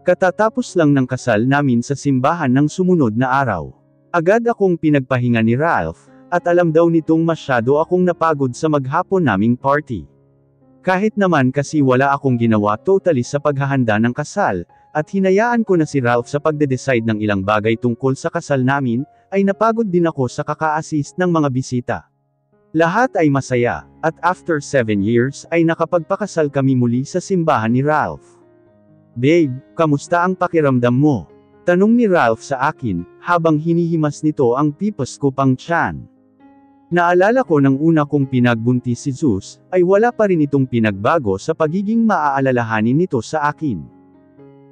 Katatapos lang ng kasal namin sa simbahan ng sumunod na araw. Agad akong pinagpahinga ni Ralph, at alam daw nitong masyado akong napagod sa maghapon naming party. Kahit naman kasi wala akong ginawa totally sa paghahanda ng kasal, at hinayaan ko na si Ralph sa pagde-decide ng ilang bagay tungkol sa kasal namin, ay napagod din ako sa kaka-assist ng mga bisita. Lahat ay masaya, at after 7 years ay nakapagpakasal kami muli sa simbahan ni Ralph. Babe, kamusta ang pakiramdam mo? Tanong ni Ralph sa akin, habang hinihimas nito ang pipos ko pang tiyan. Naalala ko nang una kong pinagbuntis si Zeus, ay wala pa rin itong pinagbago sa pagiging maaalalahanin nito sa akin.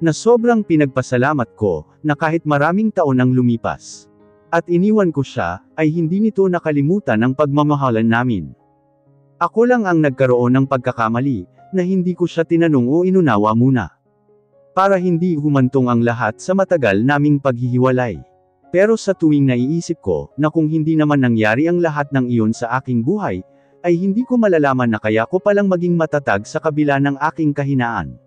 Na sobrang pinagpasalamat ko, na kahit maraming taon ang lumipas. At iniwan ko siya, ay hindi nito nakalimutan ang pagmamahalan namin. Ako lang ang nagkaroon ng pagkakamali, na hindi ko siya tinanong o inunawa muna. Para hindi humantong ang lahat sa matagal naming paghihiwalay. Pero sa tuwing naiisip ko, na kung hindi naman nangyari ang lahat ng iyon sa aking buhay, ay hindi ko malalaman na kaya ko palang maging matatag sa kabila ng aking kahinaan.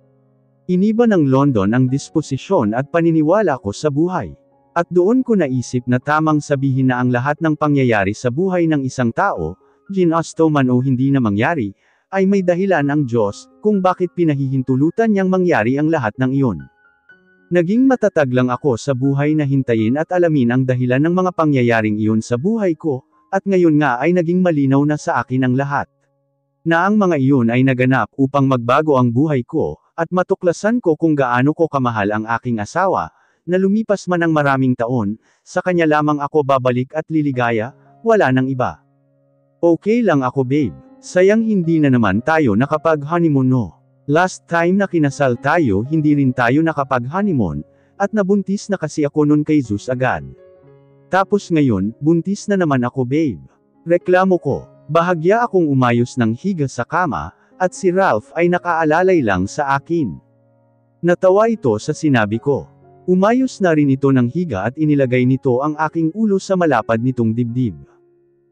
Iniba ng London ang disposisyon at paniniwala ko sa buhay. At doon ko naisip na tamang sabihin na ang lahat ng pangyayari sa buhay ng isang tao, ginusto man o hindi na mangyari, ay may dahilan ang Diyos, kung bakit pinahihintulutan niyang mangyari ang lahat ng iyon. Naging matatag lang ako sa buhay na hintayin at alamin ang dahilan ng mga pangyayaring iyon sa buhay ko, at ngayon nga ay naging malinaw na sa akin ang lahat. Na ang mga iyon ay naganap upang magbago ang buhay ko, at matuklasan ko kung gaano ko kamahal ang aking asawa, na lumipas man ang maraming taon, sa kanya lamang ako babalik at liligaya, wala nang iba. Okay lang ako babe, sayang hindi na naman tayo nakapag-honeymoon no. Last time na kinasal tayo hindi rin tayo nakapag-honeymoon, at nabuntis na kasi ako nun kay Zeus agad. Tapos ngayon, buntis na naman ako babe. Reklamo ko, bahagya akong umayos ng higa sa kama, at si Ralph ay nakaalalay lang sa akin. Natawa ito sa sinabi ko. Umayos na rin ito ng higa at inilagay nito ang aking ulo sa malapad nitong dibdib.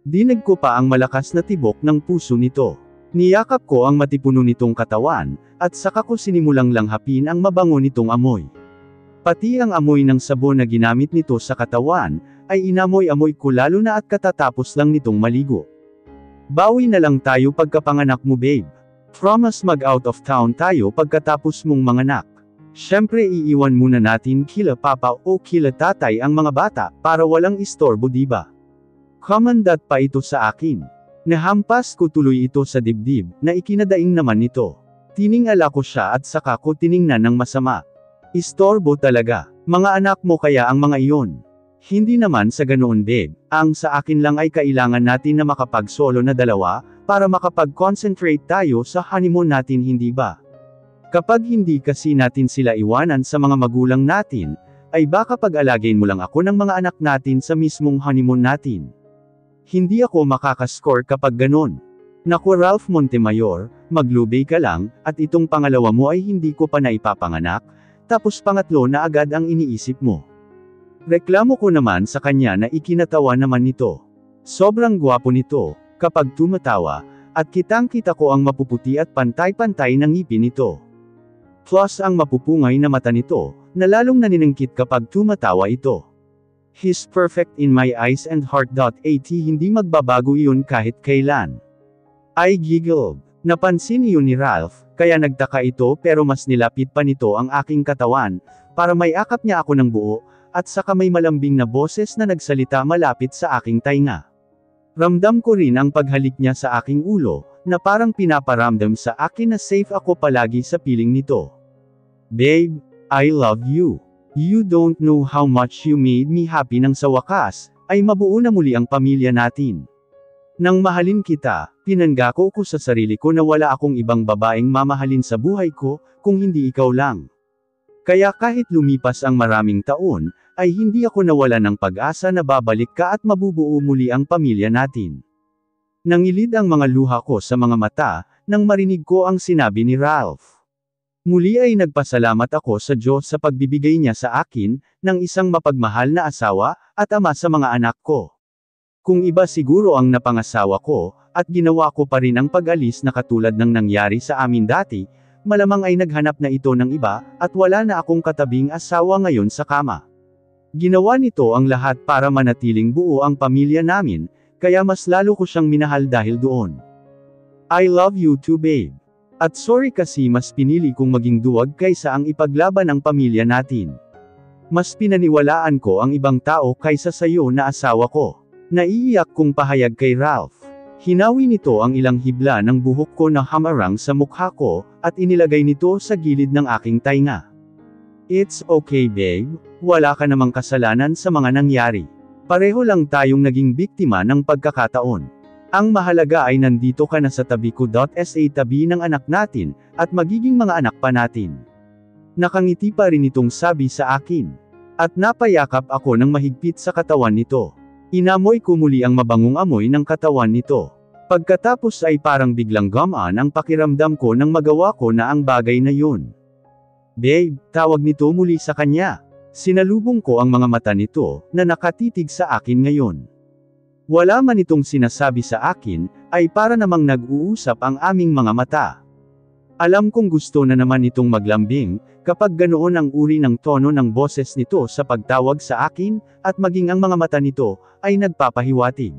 Dinig ko pa ang malakas na tibok ng puso nito. Niyakap ko ang matipuno nitong katawan, at saka ko sinimulang langhapin ang mabango nitong amoy. Pati ang amoy ng sabon na ginamit nito sa katawan, ay inamoy-amoy ko lalo na at katatapos lang nitong maligo. Bawi na lang tayo pagkapanganak mo babe. Promise mag-out of town tayo pagkatapos mong manganak. Siyempre iiwan muna natin kila papa o kila tatay ang mga bata, para walang istorbo diba? Commandant pa ito sa akin. Nahampas ko tuloy ito sa dibdib, na ikinadaing naman nito. Tiningala ko siya at saka ko tiningnan ng masama. Istorbo talaga. Mga anak mo kaya ang mga iyon. Hindi naman sa ganoon babe, ang sa akin lang ay kailangan natin na makapag-solo na dalawa, para makapag-concentrate tayo sa honeymoon natin hindi ba? Kapag hindi kasi natin sila iwanan sa mga magulang natin, ay baka pag-alagayin mo lang ako ng mga anak natin sa mismong honeymoon natin. Hindi ako makakascore kapag ganon. Naku Ralph Montemayor, maglubay ka lang, at itong pangalawa mo ay hindi ko pa naipapanganak, tapos pangatlo na agad ang iniisip mo. Reklamo ko naman sa kanya na ikinatawa naman nito. Sobrang gwapo nito, kapag tumatawa, at kitang-kita ko ang mapuputi at pantay-pantay ng ngipin nito. Plus ang mapupungay na mata nito, na lalong naniningkit kapag tumatawa ito. He's perfect in my eyes and heart. At hindi magbabago iyon kahit kailan. I giggled. Napansin iyon ni Ralph, kaya nagtaka ito pero mas nilapit pa nito ang aking katawan, para may akap niya ako ng buo, at saka may malambing na boses na nagsalita malapit sa aking tainga. Ramdam ko rin ang paghalik niya sa aking ulo, na parang pinaparamdam sa akin na safe ako palagi sa piling nito. Babe, I love you. You don't know how much you made me happy nang sa wakas, ay mabuo na muli ang pamilya natin. Nang mahalin kita, pinangako ko sa sarili ko na wala akong ibang babaeng mamahalin sa buhay ko, kung hindi ikaw lang. Kaya kahit lumipas ang maraming taon, ay hindi ako nawala ng pag-asa na babalik ka at mabubuo muli ang pamilya natin. Nangilid ang mga luha ko sa mga mata, nang marinig ko ang sinabi ni Ralph. Muli ay nagpasalamat ako sa Diyos sa pagbibigay niya sa akin, ng isang mapagmahal na asawa, at ama sa mga anak ko. Kung iba siguro ang napangasawa ko, at ginawa ko pa rin ang pag-alis na katulad ng nangyari sa amin dati, malamang ay naghanap na ito ng iba, at wala na akong katabing asawa ngayon sa kama. Ginawa nito ang lahat para manatiling buo ang pamilya namin, kaya mas lalo ko siyang minahal dahil doon. I love you too, babe. At sorry kasi mas pinili kong maging duwag kaysa ang ipaglaban ang pamilya natin. Mas pinaniwalaan ko ang ibang tao kaysa sayo na asawa ko. Naiiyak kong pahayag kay Ralph. Hinawi nito ang ilang hibla ng buhok ko na hamarang sa mukha ko, at inilagay nito sa gilid ng aking tainga. It's okay, babe. Wala ka namang kasalanan sa mga nangyari. Pareho lang tayong naging biktima ng pagkakataon. Ang mahalaga ay nandito ka na sa tabi ko. Sa tabi ng anak natin, at magiging mga anak pa natin. Nakangiti pa rin itong sabi sa akin. At napayakap ako ng mahigpit sa katawan nito. Inamoy ko muli ang mabangong amoy ng katawan nito. Pagkatapos ay parang biglang gumaan ang pakiramdam ko nang magawa ko na ang bagay na yun. Babe, tawag nito muli sa kanya. Sinalubong ko ang mga mata nito, na nakatitig sa akin ngayon. Wala man itong sinasabi sa akin, ay para namang nag-uusap ang aming mga mata. Alam kong gusto na naman itong maglambing, kapag ganoon ang uri ng tono ng boses nito sa pagtawag sa akin, at maging ang mga mata nito, ay nagpapahiwatig.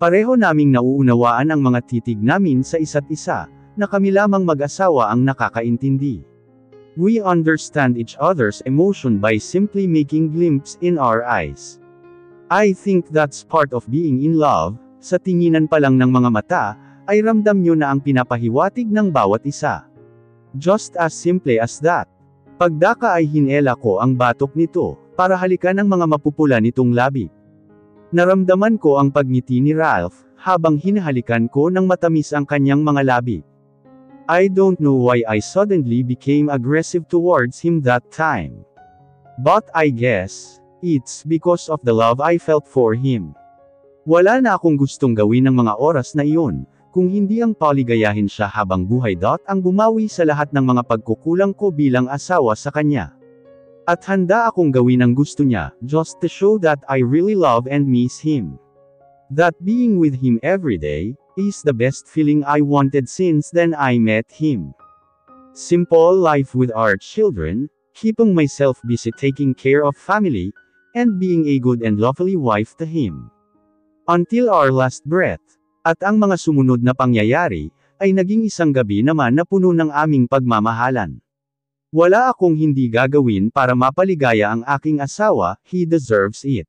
Pareho naming nauunawaan ang mga titig namin sa isa't isa, na kami lamang mag-asawa ang nakakaintindi. We understand each other's emotion by simply making glimpse in our eyes. I think that's part of being in love. Sa tinginan pa lang ng mga mata, ay ramdam nyo na ang pinapahiwatig ng bawat isa. Just as simple as that. Pagdaka ay hinela ko ang batok nito, para halikan ang mga mapupula nitong labi. Naramdaman ko ang pagngiti ni Ralph, habang hinahalikan ko ng matamis ang kanyang mga labi. I don't know why I suddenly became aggressive towards him that time. But I guess, it's because of the love I felt for him. Wala na akong gustong gawin ng mga oras na iyon, kung hindi ang paligayahin siya habang buhay. Ang bumawi sa lahat ng mga pagkukulang ko bilang asawa sa kanya. At handa akong gawin ang gusto niya, just to show that I really love and miss him. That being with him every day, is the best feeling I wanted since then I met him. Simple life with our children, keeping myself busy taking care of family, and being a good and lovely wife to him. Until our last breath. At ang mga sumunod na pangyayari, ay naging isang gabi naman na puno ng aming pagmamahalan. Wala akong hindi gagawin para mapaligaya ang aking asawa, he deserves it.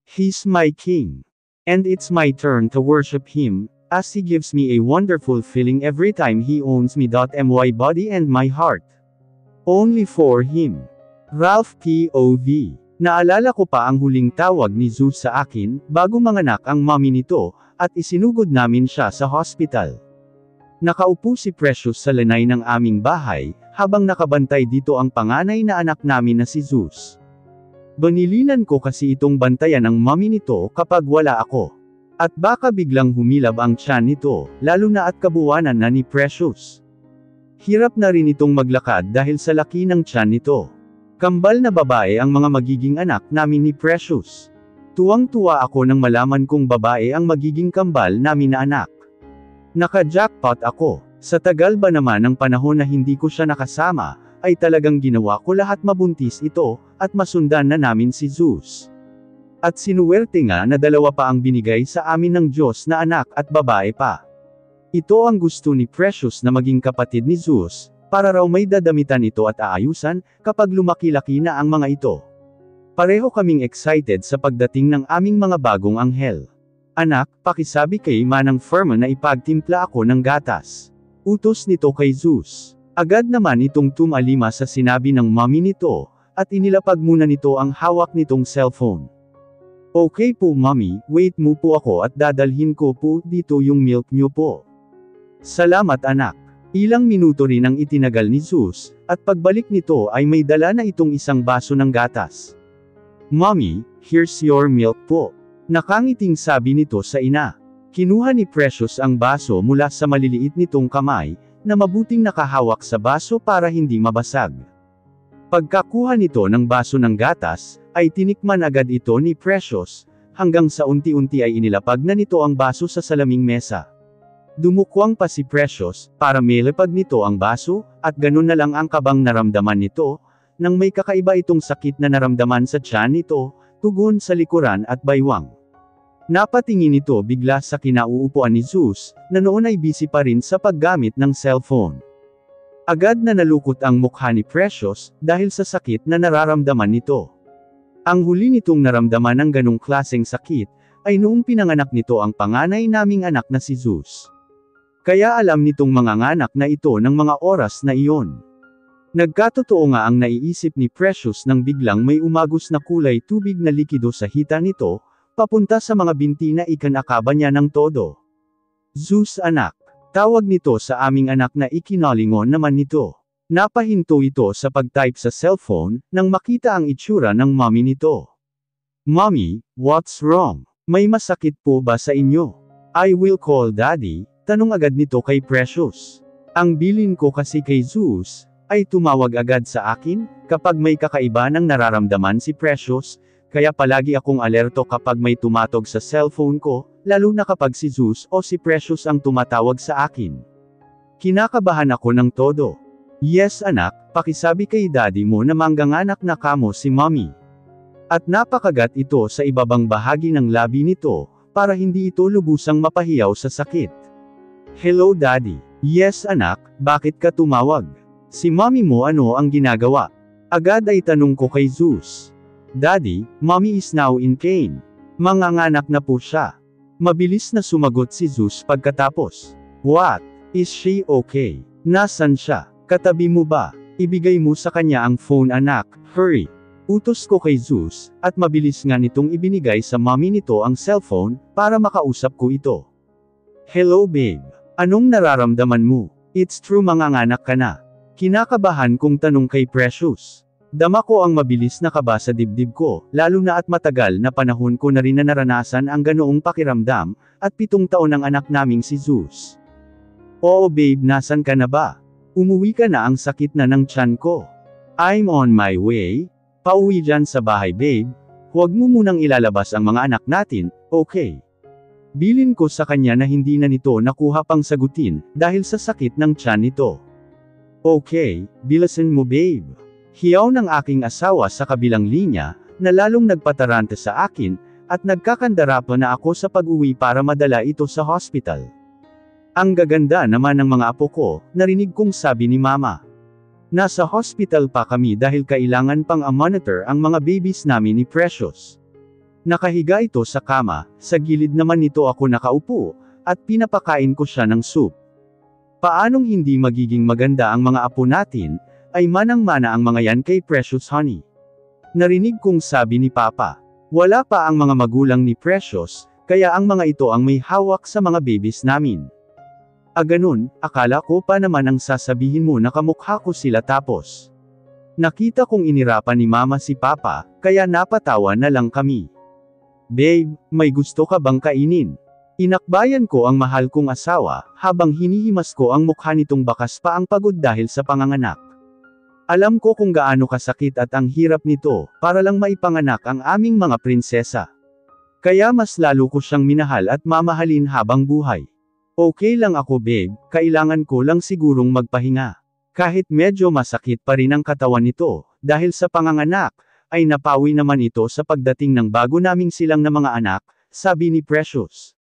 He's my king. And it's my turn to worship him, as he gives me a wonderful feeling every time he owns me. My body and my heart. Only for him. Ralph POV. Naalala ko pa ang huling tawag ni Zeus sa akin, bago manganak ang mommy nito, at isinugod namin siya sa hospital. Nakaupo si Precious sa lanay ng aming bahay, habang nakabantay dito ang panganay na anak namin na si Zeus. Banilinan ko kasi itong bantayan ng mommy nito kapag wala ako. At baka biglang humilab ang tiyan nito, lalo na at kabuwanan na ni Precious. Hirap na rin itong maglakad dahil sa laki ng tiyan nito. Kambal na babae ang mga magiging anak namin ni Precious. Tuwang-tuwa ako nang malaman kong babae ang magiging kambal namin na anak. Naka-jackpot ako. Sa tagal ba naman ng panahon na hindi ko siya nakasama, ay talagang ginawa ko lahat mabuntis ito, at masundan na namin si Zeus. At sinuwerte nga na dalawa pa ang binigay sa amin ng Diyos na anak at babae pa. Ito ang gusto ni Precious na maging kapatid ni Zeus, para raw may dadamitan ito at aayusan, kapag lumaki-laki na ang mga ito. Pareho kaming excited sa pagdating ng aming mga bagong anghel. Anak, pakisabi kay Manang Furman na ipagtimpla ako ng gatas. Utos nito kay Zeus. Agad naman itong tumalima sa sinabi ng mommy nito, at inilapag muna nito ang hawak nitong cellphone. Okay po mommy, wait mo po ako at dadalhin ko po dito yung milk nyo po. Salamat anak. Ilang minuto rin ang itinagal ni Zeus, at pagbalik nito ay may dala na itong isang baso ng gatas. "Mommy, here's your milk po." Nakangiting sabi nito sa ina. Kinuha ni Precious ang baso mula sa maliliit nitong kamay, na mabuting nakahawak sa baso para hindi mabasag. Pagkakuha nito ng baso ng gatas, ay tinikman agad ito ni Precious, hanggang sa unti-unti ay inilapag na nito ang baso sa salaming mesa. Dumukwang pa si Precious, para mailapag nito ang baso, at ganun na lang ang kabang naramdaman nito, nang may kakaiba itong sakit na naramdaman sa tiyan nito, tugon sa likuran at baywang. Napatingin ito bigla sa kinauupuan ni Zeus, na noon ay busy pa rin sa paggamit ng cellphone. Agad na nalukot ang mukha ni Precious, dahil sa sakit na nararamdaman nito. Ang huli nitong naramdaman ng ganong klaseng sakit, ay noong pinanganak nito ang panganay naming anak na si Zeus. Kaya alam nitong manganganak na ito ng mga oras na iyon. Nagkatotoo nga ang naiisip ni Precious nang biglang may umagos na kulay tubig na likido sa hita nito, papunta sa mga binti na ikinakaba niya ng todo. "Zeus anak." Tawag nito sa aming anak na ikinalingon naman nito. Napahinto ito sa pag-type sa cellphone, nang makita ang itsura ng mommy nito. "Mommy, what's wrong? May masakit po ba sa inyo?" "I will call daddy." Tanong agad nito kay Precious. Ang bilin ko kasi kay Zeus, ay tumawag agad sa akin, kapag may kakaiba ng nararamdaman si Precious, kaya palagi akong alerto kapag may tumatog sa cellphone ko, lalo na kapag si Zeus o si Precious ang tumatawag sa akin. Kinakabahan ako ng todo. "Yes anak, pakisabi kay daddy mo na mangganganak na kamo si mommy." At napakagat ito sa ibabang bahagi ng labi nito, para hindi ito lubusang mapahiyaw sa sakit. "Hello daddy." "Yes anak, bakit ka tumawag? Si mommy mo ano ang ginagawa?" Agad ay tanong ko kay Zeus. "Daddy, mommy is now in pain. Manganganak na po siya." Mabilis na sumagot si Zeus pagkatapos. "What? Is she okay? Nasaan siya? Katabi mo ba? Ibigay mo sa kanya ang phone anak, hurry." Utos ko kay Zeus, at mabilis nga nitong ibinigay sa mommy nito ang cellphone, para makausap ko ito. "Hello babe. Anong nararamdaman mo? It's true manganganak ka na?" Kinakabahan kong tanong kay Precious. Dama ko ang mabilis na kaba sa dibdib ko, lalo na at matagal na panahon ko na rin na naranasan ang ganoong pakiramdam, at 7 taon ang anak naming si Zeus. "Oo babe, nasan ka na ba? Umuwi ka na, ang sakit na ng tiyan ko." "I'm on my way. Pauwi dyan sa bahay babe. Huwag mo munang ilalabas ang mga anak natin, okay?" Bilin ko sa kanya na hindi na nito nakuha pang sagutin, dahil sa sakit ng tiyan nito. "Okay, bilisan mo babe." Hiyaw ng aking asawa sa kabilang linya, na lalong nagpataranta sa akin, at nagkakandara pa na ako sa pag-uwi para madala ito sa hospital. Ang gaganda naman ng mga apo ko, narinig kong sabi ni mama. Nasa hospital pa kami dahil kailangan pang monitor ang mga babies namin ni Precious. Nakahiga ito sa kama, sa gilid naman nito ako nakaupo, at pinapakain ko siya ng soup. Paanong hindi magiging maganda ang mga apo natin, ay manang-mana ang mga yan kay Precious honey. Narinig kong sabi ni Papa. Wala pa ang mga magulang ni Precious, kaya ang mga ito ang may hawak sa mga babies namin. Ganun, akala ko pa naman ang sasabihin mo na kamukha ko sila tapos. Nakita kong inirapan ni Mama si Papa, kaya napatawa na lang kami. Babe, may gusto ka bang kainin? Inakbayan ko ang mahal kong asawa, habang hinihimas ko ang mukha nitong bakas pa ang pagod dahil sa panganganak. Alam ko kung gaano kasakit at ang hirap nito, para lang maipanganak ang aming mga prinsesa. Kaya mas lalo ko siyang minahal at mamahalin habang buhay. Okay lang ako babe, kailangan ko lang sigurong magpahinga. Kahit medyo masakit pa rin ang katawan nito, dahil sa panganganak, ay napawi naman ito sa pagdating ng bago naming silang na mga anak, sabi ni Precious.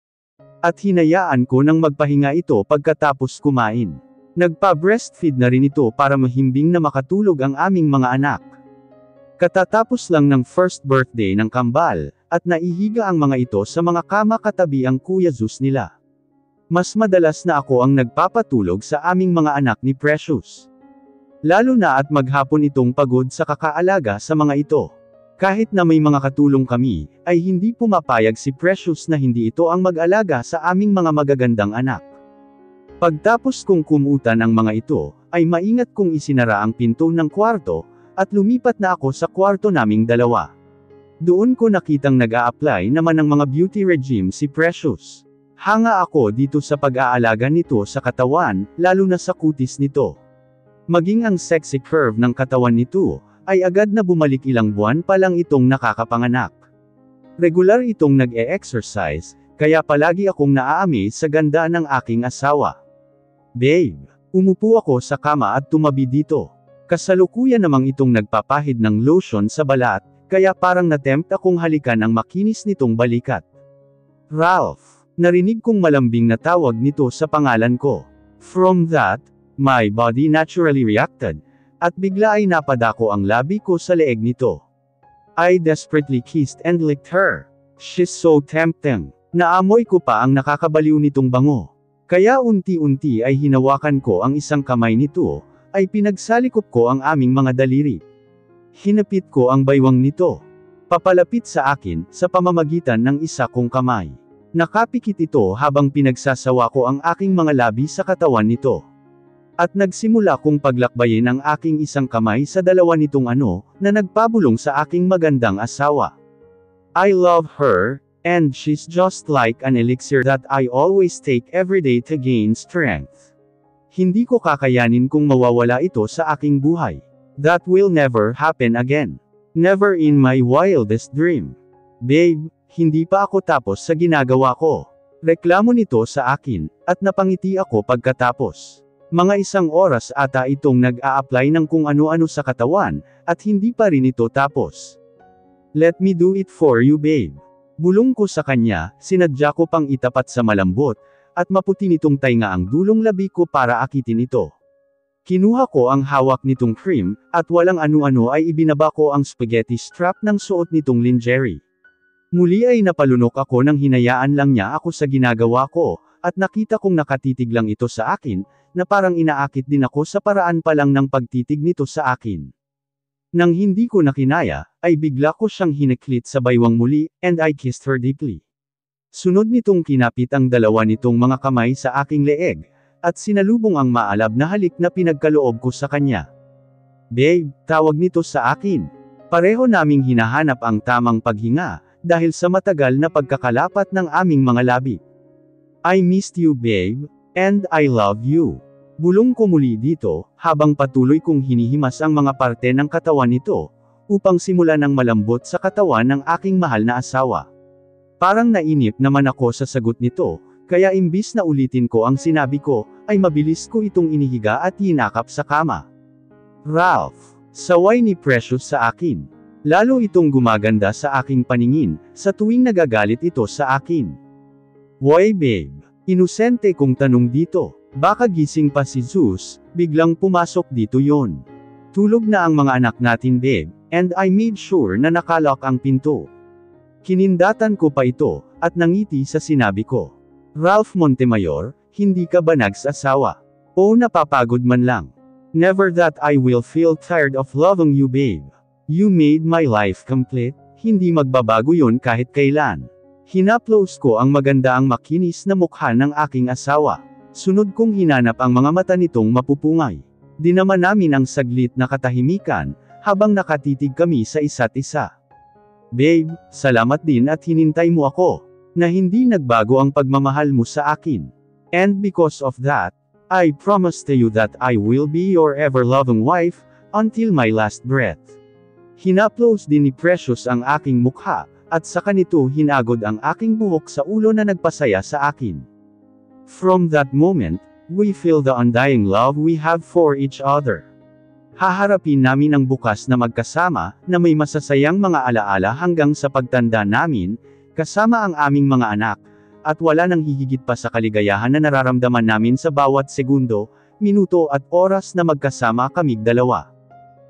At hinayaan ko nang magpahinga ito pagkatapos kumain. Nagpa-breastfeed na rin ito para mahimbing na makatulog ang aming mga anak. Katatapos lang ng first birthday ng kambal, at naihiga ang mga ito sa mga kama katabi ang Kuya Zeus nila. Mas madalas na ako ang nagpapatulog sa aming mga anak ni Precious. Lalo na at maghapon itong pagod sa kakaalaga sa mga ito. Kahit na may mga katulong kami, ay hindi pumapayag si Precious na hindi ito ang mag-alaga sa aming mga magagandang anak. Pagtapos kong kumutan ang mga ito, ay maingat kong isinara ang pinto ng kwarto, at lumipat na ako sa kwarto naming dalawa. Doon ko nakitang nag-a-apply naman ng mga beauty regime si Precious. Hanga ako dito sa pag-aalaga nito sa katawan, lalo na sa kutis nito. Maging ang sexy curve ng katawan nito, ay agad na bumalik ilang buwan pa lang itong nakakapanganak. Regular itong nag-e-exercise, kaya palagi akong naa-amaze sa ganda ng aking asawa. Babe, umupo ako sa kama at tumabi dito. Kasalukuyan namang itong nagpapahid ng lotion sa balat, kaya parang natempt akong halikan ang makinis nitong balikat. Ralph, narinig kong malambing na tawag nito sa pangalan ko. From that, my body naturally reacted, at bigla ay napadako ang labi ko sa leeg nito. I desperately kissed and licked her. She's so tempting. Naamoy ko pa ang nakakabaliw nitong bango. Kaya unti-unti ay hinawakan ko ang isang kamay nito, ay pinagsalikop ko ang aming mga daliri. Hinapit ko ang baywang nito. Papalapit sa akin, sa pamamagitan ng isa kong kamay. Nakapikit ito habang pinagsasawa ko ang aking mga labi sa katawan nito. At nagsimula kong paglakbayin ang aking isang kamay sa dalawa nitong na nagpabulong sa aking magandang asawa. I love her, and she's just like an elixir that I always take every day to gain strength. Hindi ko kakayanin kung mawawala ito sa aking buhay. That will never happen again. Never in my wildest dream. Babe, hindi pa ako tapos sa ginagawa ko. Reklamo nito sa akin, at napangiti ako pagkatapos. Mga isang oras ata itong nag-a-apply ng kung ano-ano sa katawan, at hindi pa rin ito tapos. Let me do it for you, babe. Bulong ko sa kanya, sinadya ko pang itapat sa malambot, at maputi nitong tainga ang dulong labi ko para akitin ito. Kinuha ko ang hawak nitong cream, at walang ano-ano ay ibinaba ko ang spaghetti strap ng suot nitong lingerie. Muli ay napalunok ako nang hinayaan lang niya ako sa ginagawa ko, at nakita kong nakatitig lang ito sa akin, na parang inaakit din ako sa paraan pa lang ng pagtitig nito sa akin. Nang hindi ko nakinaya, ay bigla ko siyang hineklit sa baywang muli, and I kissed her deeply. Sunod nitong kinapit ang dalawa nitong mga kamay sa aking leeg, at sinalubong ang maalab na halik na pinagkaloob ko sa kanya. Babe, tawag nito sa akin. Pareho naming hinahanap ang tamang paghinga, dahil sa matagal na pagkakalapat ng aming mga labi. I missed you, babe, and I love you. Bulong ko muli dito, habang patuloy kong hinihimas ang mga parte ng katawan nito, upang simulan ng malambot sa katawan ng aking mahal na asawa. Parang nainip naman ako sa sagot nito, kaya imbis na ulitin ko ang sinabi ko, ay mabilis ko itong inihiga at hinakap sa kama. Ralph, saway ni Precious sa akin. Lalo itong gumaganda sa aking paningin, sa tuwing nagagalit ito sa akin. Why babe? Inosente kong tanong dito. Baka gising pa si Zeus, biglang pumasok dito yon. Tulog na ang mga anak natin babe, and I made sure na nakalock ang pinto. Kinindatan ko pa ito, at nangiti sa sinabi ko. Ralph Montemayor, hindi ka ba nagsasawa? O napapagod man lang? Never that I will feel tired of loving you babe. You made my life complete, hindi magbabago yon kahit kailan. Hinaplos ko ang magandaang makinis na mukha ng aking asawa. Sunod kong hinanap ang mga mata nitong mapupungay. Dinama namin ang saglit na katahimikan, habang nakatitig kami sa isa't isa. Babe, salamat din at hinintay mo ako, na hindi nagbago ang pagmamahal mo sa akin. And because of that, I promise to you that I will be your ever-loving wife, until my last breath. Hinaplos din ni Precious ang aking mukha, at saka nito hinagod ang aking buhok sa ulo na nagpasaya sa akin. From that moment, we feel the undying love we have for each other. Haharapin namin ang bukas na magkasama, na may masasayang mga alaala hanggang sa pagtanda namin, kasama ang aming mga anak, at wala nang hihigit pa sa kaligayahan na nararamdaman namin sa bawat segundo, minuto at oras na magkasama kamig dalawa.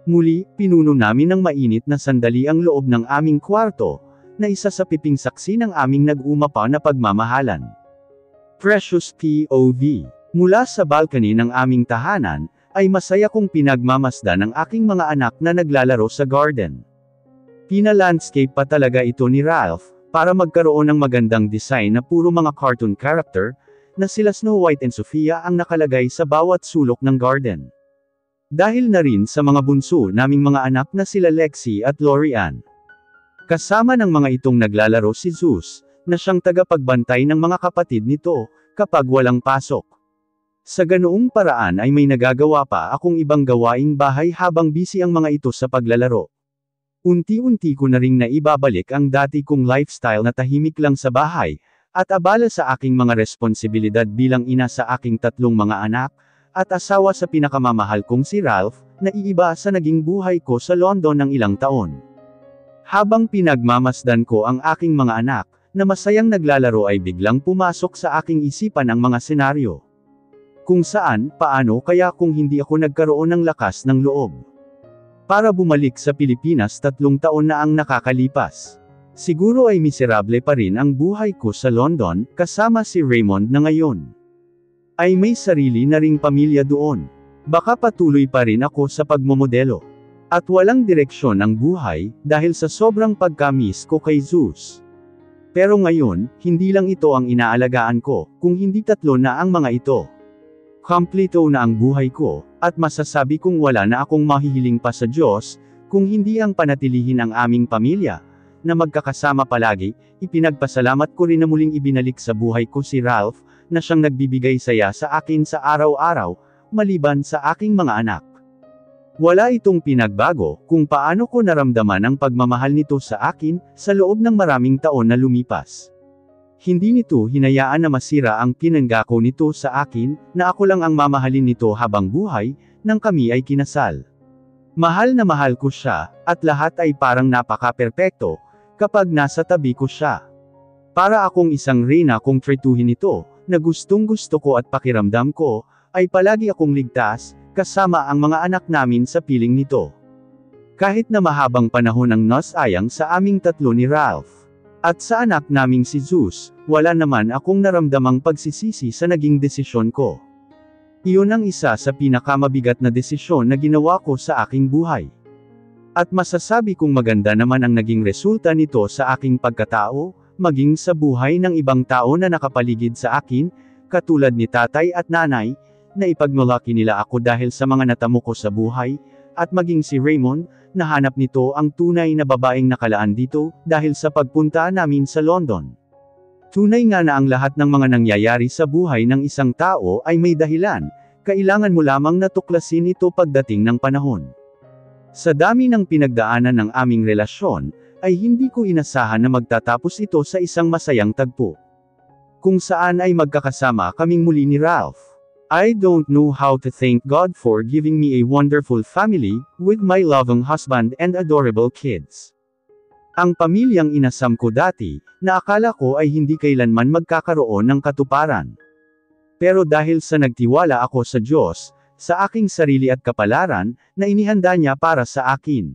Muli, pinuno namin ng mainit na sandali ang loob ng aming kwarto, na isa sa piping saksi ng aming nag-umapa na pagmamahalan. Precious POV. Mula sa balcony ng aming tahanan, ay masaya kong pinagmamasdan ng aking mga anak na naglalaro sa garden. Pina-landscape pa talaga ito ni Ralph, para magkaroon ng magandang design na puro mga cartoon character, na sila Snow White and Sophia ang nakalagay sa bawat sulok ng garden. Dahil na rin sa mga bunso naming mga anak na sila Lexi at Lorian. Kasama ng mga itong naglalaro si Zeus, na siyang tagapagbantay ng mga kapatid nito, kapag walang pasok. Sa ganoong paraan ay may nagagawa pa akong ibang gawaing bahay habang busy ang mga ito sa paglalaro. Unti-unti ko na ring naibabalik ang dati kong lifestyle na tahimik lang sa bahay, at abala sa aking mga responsibilidad bilang ina sa aking 3 mga anak, at asawa sa pinakamamahal kong si Ralph, na iiba sa naging buhay ko sa London ng ilang taon. Habang pinagmamasdan ko ang aking mga anak, na masayang naglalaro ay biglang pumasok sa aking isipan ang mga senaryo. Kung saan, paano kaya kung hindi ako nagkaroon ng lakas ng loob para bumalik sa Pilipinas 3 taon na ang nakakalipas. Siguro ay miserable pa rin ang buhay ko sa London, kasama si Raymond na ngayon ay may sarili na ring pamilya doon. Baka patuloy pa rin ako sa pagmomodelo. At walang direksyon ang buhay, dahil sa sobrang pagka-miss ko kay Zeus. Pero ngayon, hindi lang ito ang inaalagaan ko, kung hindi 3 na ang mga ito. Kompleto na ang buhay ko, at masasabi kong wala na akong mahihiling pa sa Diyos, kung hindi ang panatilihin ang aming pamilya, na magkakasama palagi. Ipinagpasalamat ko rin na muling ibinalik sa buhay ko si Ralph, na siyang nagbibigay saya sa akin sa araw-araw, maliban sa aking mga anak. Wala itong pinagbago, kung paano ko naramdaman ang pagmamahal nito sa akin, sa loob ng maraming taon na lumipas. Hindi nito hinayaan na masira ang pinanggako nito sa akin, na ako lang ang mamahalin nito habang buhay, nang kami ay kinasal. Mahal na mahal ko siya, at lahat ay parang napaka-perpekto, kapag nasa tabi ko siya. Para akong isang reyna kung tretuhin ito, na gustong gusto ko at pakiramdam ko, ay palagi akong ligtas, kasama ang mga anak namin sa piling nito. Kahit na mahabang panahon ang nasayang sa aming 3 ni Ralph. At sa anak naming si Zeus, wala naman akong naramdamang pagsisisi sa naging desisyon ko. Iyon ang isa sa pinakamabigat na desisyon na ginawa ko sa aking buhay. At masasabi kong maganda naman ang naging resulta nito sa aking pagkatao, maging sa buhay ng ibang tao na nakapaligid sa akin, katulad ni tatay at nanay, na ipagmalaki nila ako dahil sa mga natamo ko sa buhay, at maging si Raymond, nahanap nito ang tunay na babaeng nakalaan dito, dahil sa pagpunta namin sa London. Tunay nga na ang lahat ng mga nangyayari sa buhay ng isang tao ay may dahilan, kailangan mo lamang natuklasin ito pagdating ng panahon. Sa dami ng pinagdaanan ng aming relasyon, ay hindi ko inasahan na magtatapos ito sa isang masayang tagpo. Kung saan ay magkakasama kaming muli ni Ralph. I don't know how to thank God for giving me a wonderful family, with my loving husband and adorable kids. Ang pamilyang inasam ko dati, na akala ko ay hindi kailanman magkakaroon ng katuparan. Pero dahil sa nagtiwala ako sa Diyos, sa aking sarili at kapalaran, na inihanda niya para sa akin,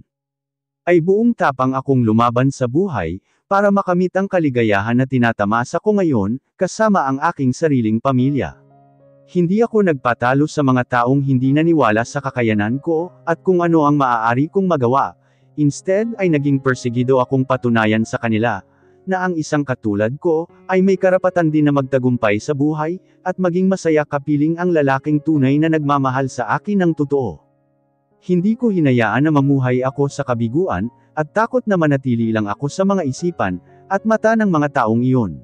ay buong tapang akong lumaban sa buhay, para makamit ang kaligayahan na tinatamasa ko ngayon, kasama ang aking sariling pamilya. Hindi ako nagpatalo sa mga taong hindi naniwala sa kakayanan ko, at kung ano ang maaari kong magawa. Instead ay naging persegido akong patunayan sa kanila, na ang isang katulad ko, ay may karapatan din na magtagumpay sa buhay, at maging masaya kapiling ang lalaking tunay na nagmamahal sa akin ng totoo. Hindi ko hinayaan na mamuhay ako sa kabiguan, at takot na manatili lang ako sa mga isipan, at mata ng mga taong iyon.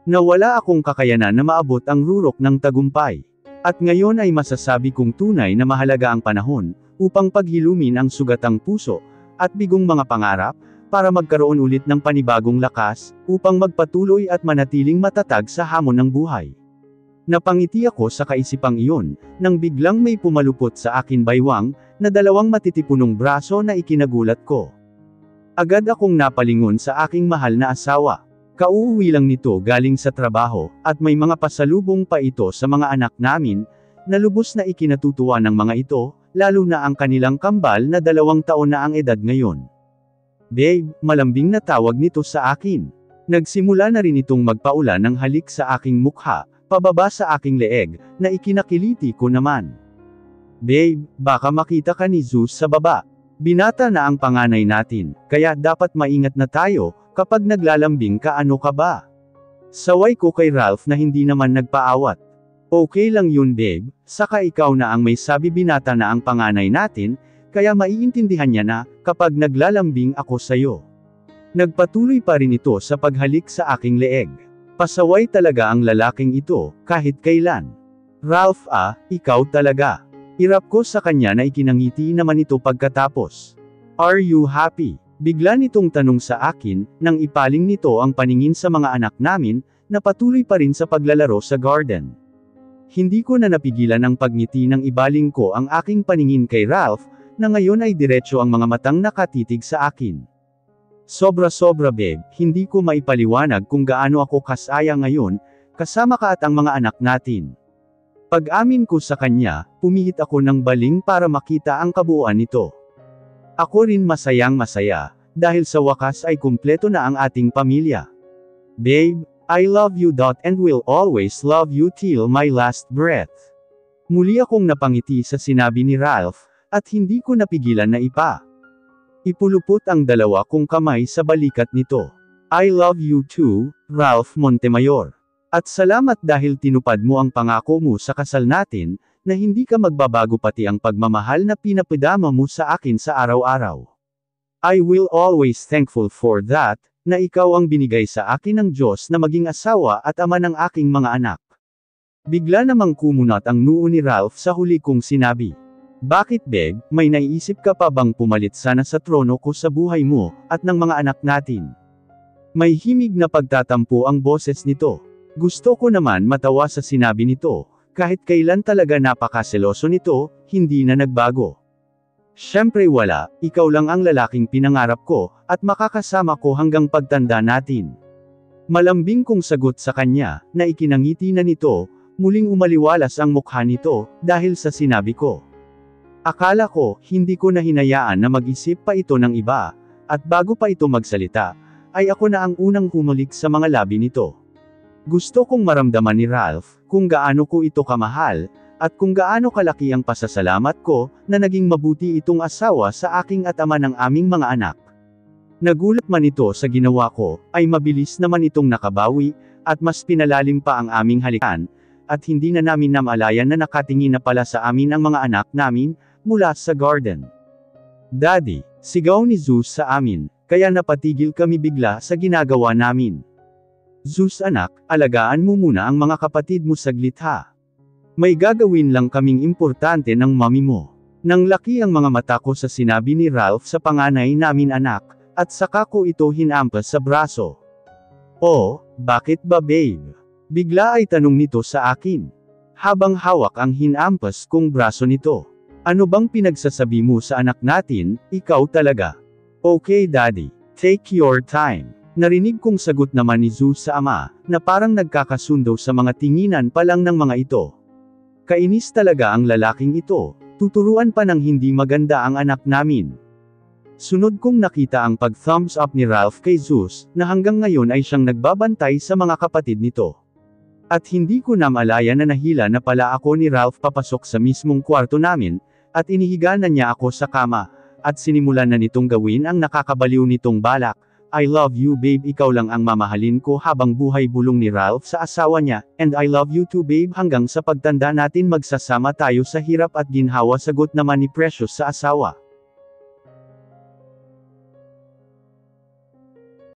Na wala akong kakayanan na maabot ang rurok ng tagumpay. At ngayon ay masasabi kong tunay na mahalaga ang panahon, upang paghilumin ang sugatang puso, at bigong mga pangarap, para magkaroon ulit ng panibagong lakas, upang magpatuloy at manatiling matatag sa hamon ng buhay. Napangiti ako sa kaisipang iyon, nang biglang may pumalupot sa akin baywang, na 2 matitipunong braso na ikinagulat ko. Agad akong napalingon sa aking mahal na asawa. Kauuwi lang nito galing sa trabaho, at may mga pasalubong pa ito sa mga anak namin, na lubos na ikinatutuwa ng mga ito, lalo na ang kanilang kambal na 2 taon na ang edad ngayon. Babe, malambing na tawag nito sa akin. Nagsimula na rin itong magpaulan ng halik sa aking mukha, pababa sa aking leeg, na ikinakiliti ko naman. Babe, baka makita ka ni Zeus sa baba. Binata na ang panganay natin, kaya dapat maingat na tayo, kapag naglalambing ka ano ka ba? Saway ko kay Ralph na hindi naman nagpaawat. Okay lang yun babe, saka ikaw na ang may sabi binata na ang panganay natin, kaya maiintindihan niya na, kapag naglalambing ako sayo. Nagpatuloy pa rin ito sa paghalik sa aking leeg. Pasaway talaga ang lalaking ito, kahit kailan. Ralph ikaw talaga. Irap ko sa kanya na ikinangiti naman ito pagkatapos. Are you happy? Bigla nitong tanong sa akin, nang ipaling nito ang paningin sa mga anak namin, na patuloy pa rin sa paglalaro sa garden. Hindi ko na napigilan ang pagngiti nang ibaling ko ang aking paningin kay Ralph, na ngayon ay diretso ang mga matang nakatitig sa akin. Sobra-sobra babe, hindi ko maipaliwanag kung gaano ako kasaya ngayon, kasama ka at ang mga anak natin. Pag-amin ko sa kanya, pumihit ako ng baling para makita ang kabuuan nito. Ako rin masayang masaya, dahil sa wakas ay kumpleto na ang ating pamilya. Babe, I love you. And will always love you till my last breath. Muli akong napangiti sa sinabi ni Ralph, at hindi ko napigilan na ipulupot ang dalawa kong kamay sa balikat nito. I love you too, Ralph Montemayor. At salamat dahil tinupad mo ang pangako mo sa kasal natin, na hindi ka magbabago pati ang pagmamahal na pinapadama mo sa akin sa araw-araw. I will always thankful for that, na ikaw ang binigay sa akin ng Diyos na maging asawa at ama ng aking mga anak. Bigla namang kumunat ang noo ni Ralph sa huli kong sinabi. Bakit babe, may naiisip ka pa bang pumalit sana sa trono ko sa buhay mo, at ng mga anak natin? May himig na pagtatampo ang boses nito. Gusto ko naman matawa sa sinabi nito. Kahit kailan talaga napakaseloso nito, hindi na nagbago. Siyempre wala, ikaw lang ang lalaking pinangarap ko, at makakasama ko hanggang pagtanda natin. Malambing kong sagot sa kanya, na ikinangiti na nito, muling umaliwalas ang mukha nito, dahil sa sinabi ko. Akala ko, hindi ko na hinayaan na mag-isip pa ito ng iba, at bago pa ito magsalita, ay ako na ang unang humulik sa mga labi nito. Gusto kong maramdaman ni Ralph, kung gaano ko ito kamahal, at kung gaano kalaki ang pasasalamat ko, na naging mabuti itong asawa sa aking at ama ng aming mga anak. Nagulat man ito sa ginawa ko, ay mabilis naman itong nakabawi, at mas pinalalim pa ang aming halikan, at hindi na namin namalayan na nakatingin na pala sa amin ang mga anak namin, mula sa garden. Daddy, sigaw ni Zeus sa amin, kaya napatigil kami bigla sa ginagawa namin. Zeus anak, alagaan mo muna ang mga kapatid mo saglit ha. May gagawin lang kaming importante ng mami mo. Nang laki ang mga mata ko sa sinabi ni Ralph sa panganay namin anak, at saka ko ito hinampas sa braso. Oh, bakit ba babe? Bigla ay tanong nito sa akin. Habang hawak ang hinampas kong braso nito. Ano bang pinagsasabi mo sa anak natin, ikaw talaga? Okay daddy, take your time. Narinig kong sagot naman ni Zeus sa ama, na parang nagkakasundo sa mga tinginan pa lang ng mga ito. Kainis talaga ang lalaking ito, tuturuan pa ng hindi maganda ang anak namin. Sunod kong nakita ang pag-thumbs up ni Ralph kay Zeus, na hanggang ngayon ay siyang nagbabantay sa mga kapatid nito. At hindi ko na malaya na nahila na pala ako ni Ralph papasok sa mismong kwarto namin, at inihiga na niya ako sa kama, at sinimulan na nitong gawin ang nakakabaliw nitong balak. I love you babe, ikaw lang ang mamahalin ko habang buhay, bulong ni Ralph sa asawa niya, and I love you too babe, hanggang sa pagtanda natin magsasama tayo sa hirap at ginhawa, sagot naman ni Precious sa asawa.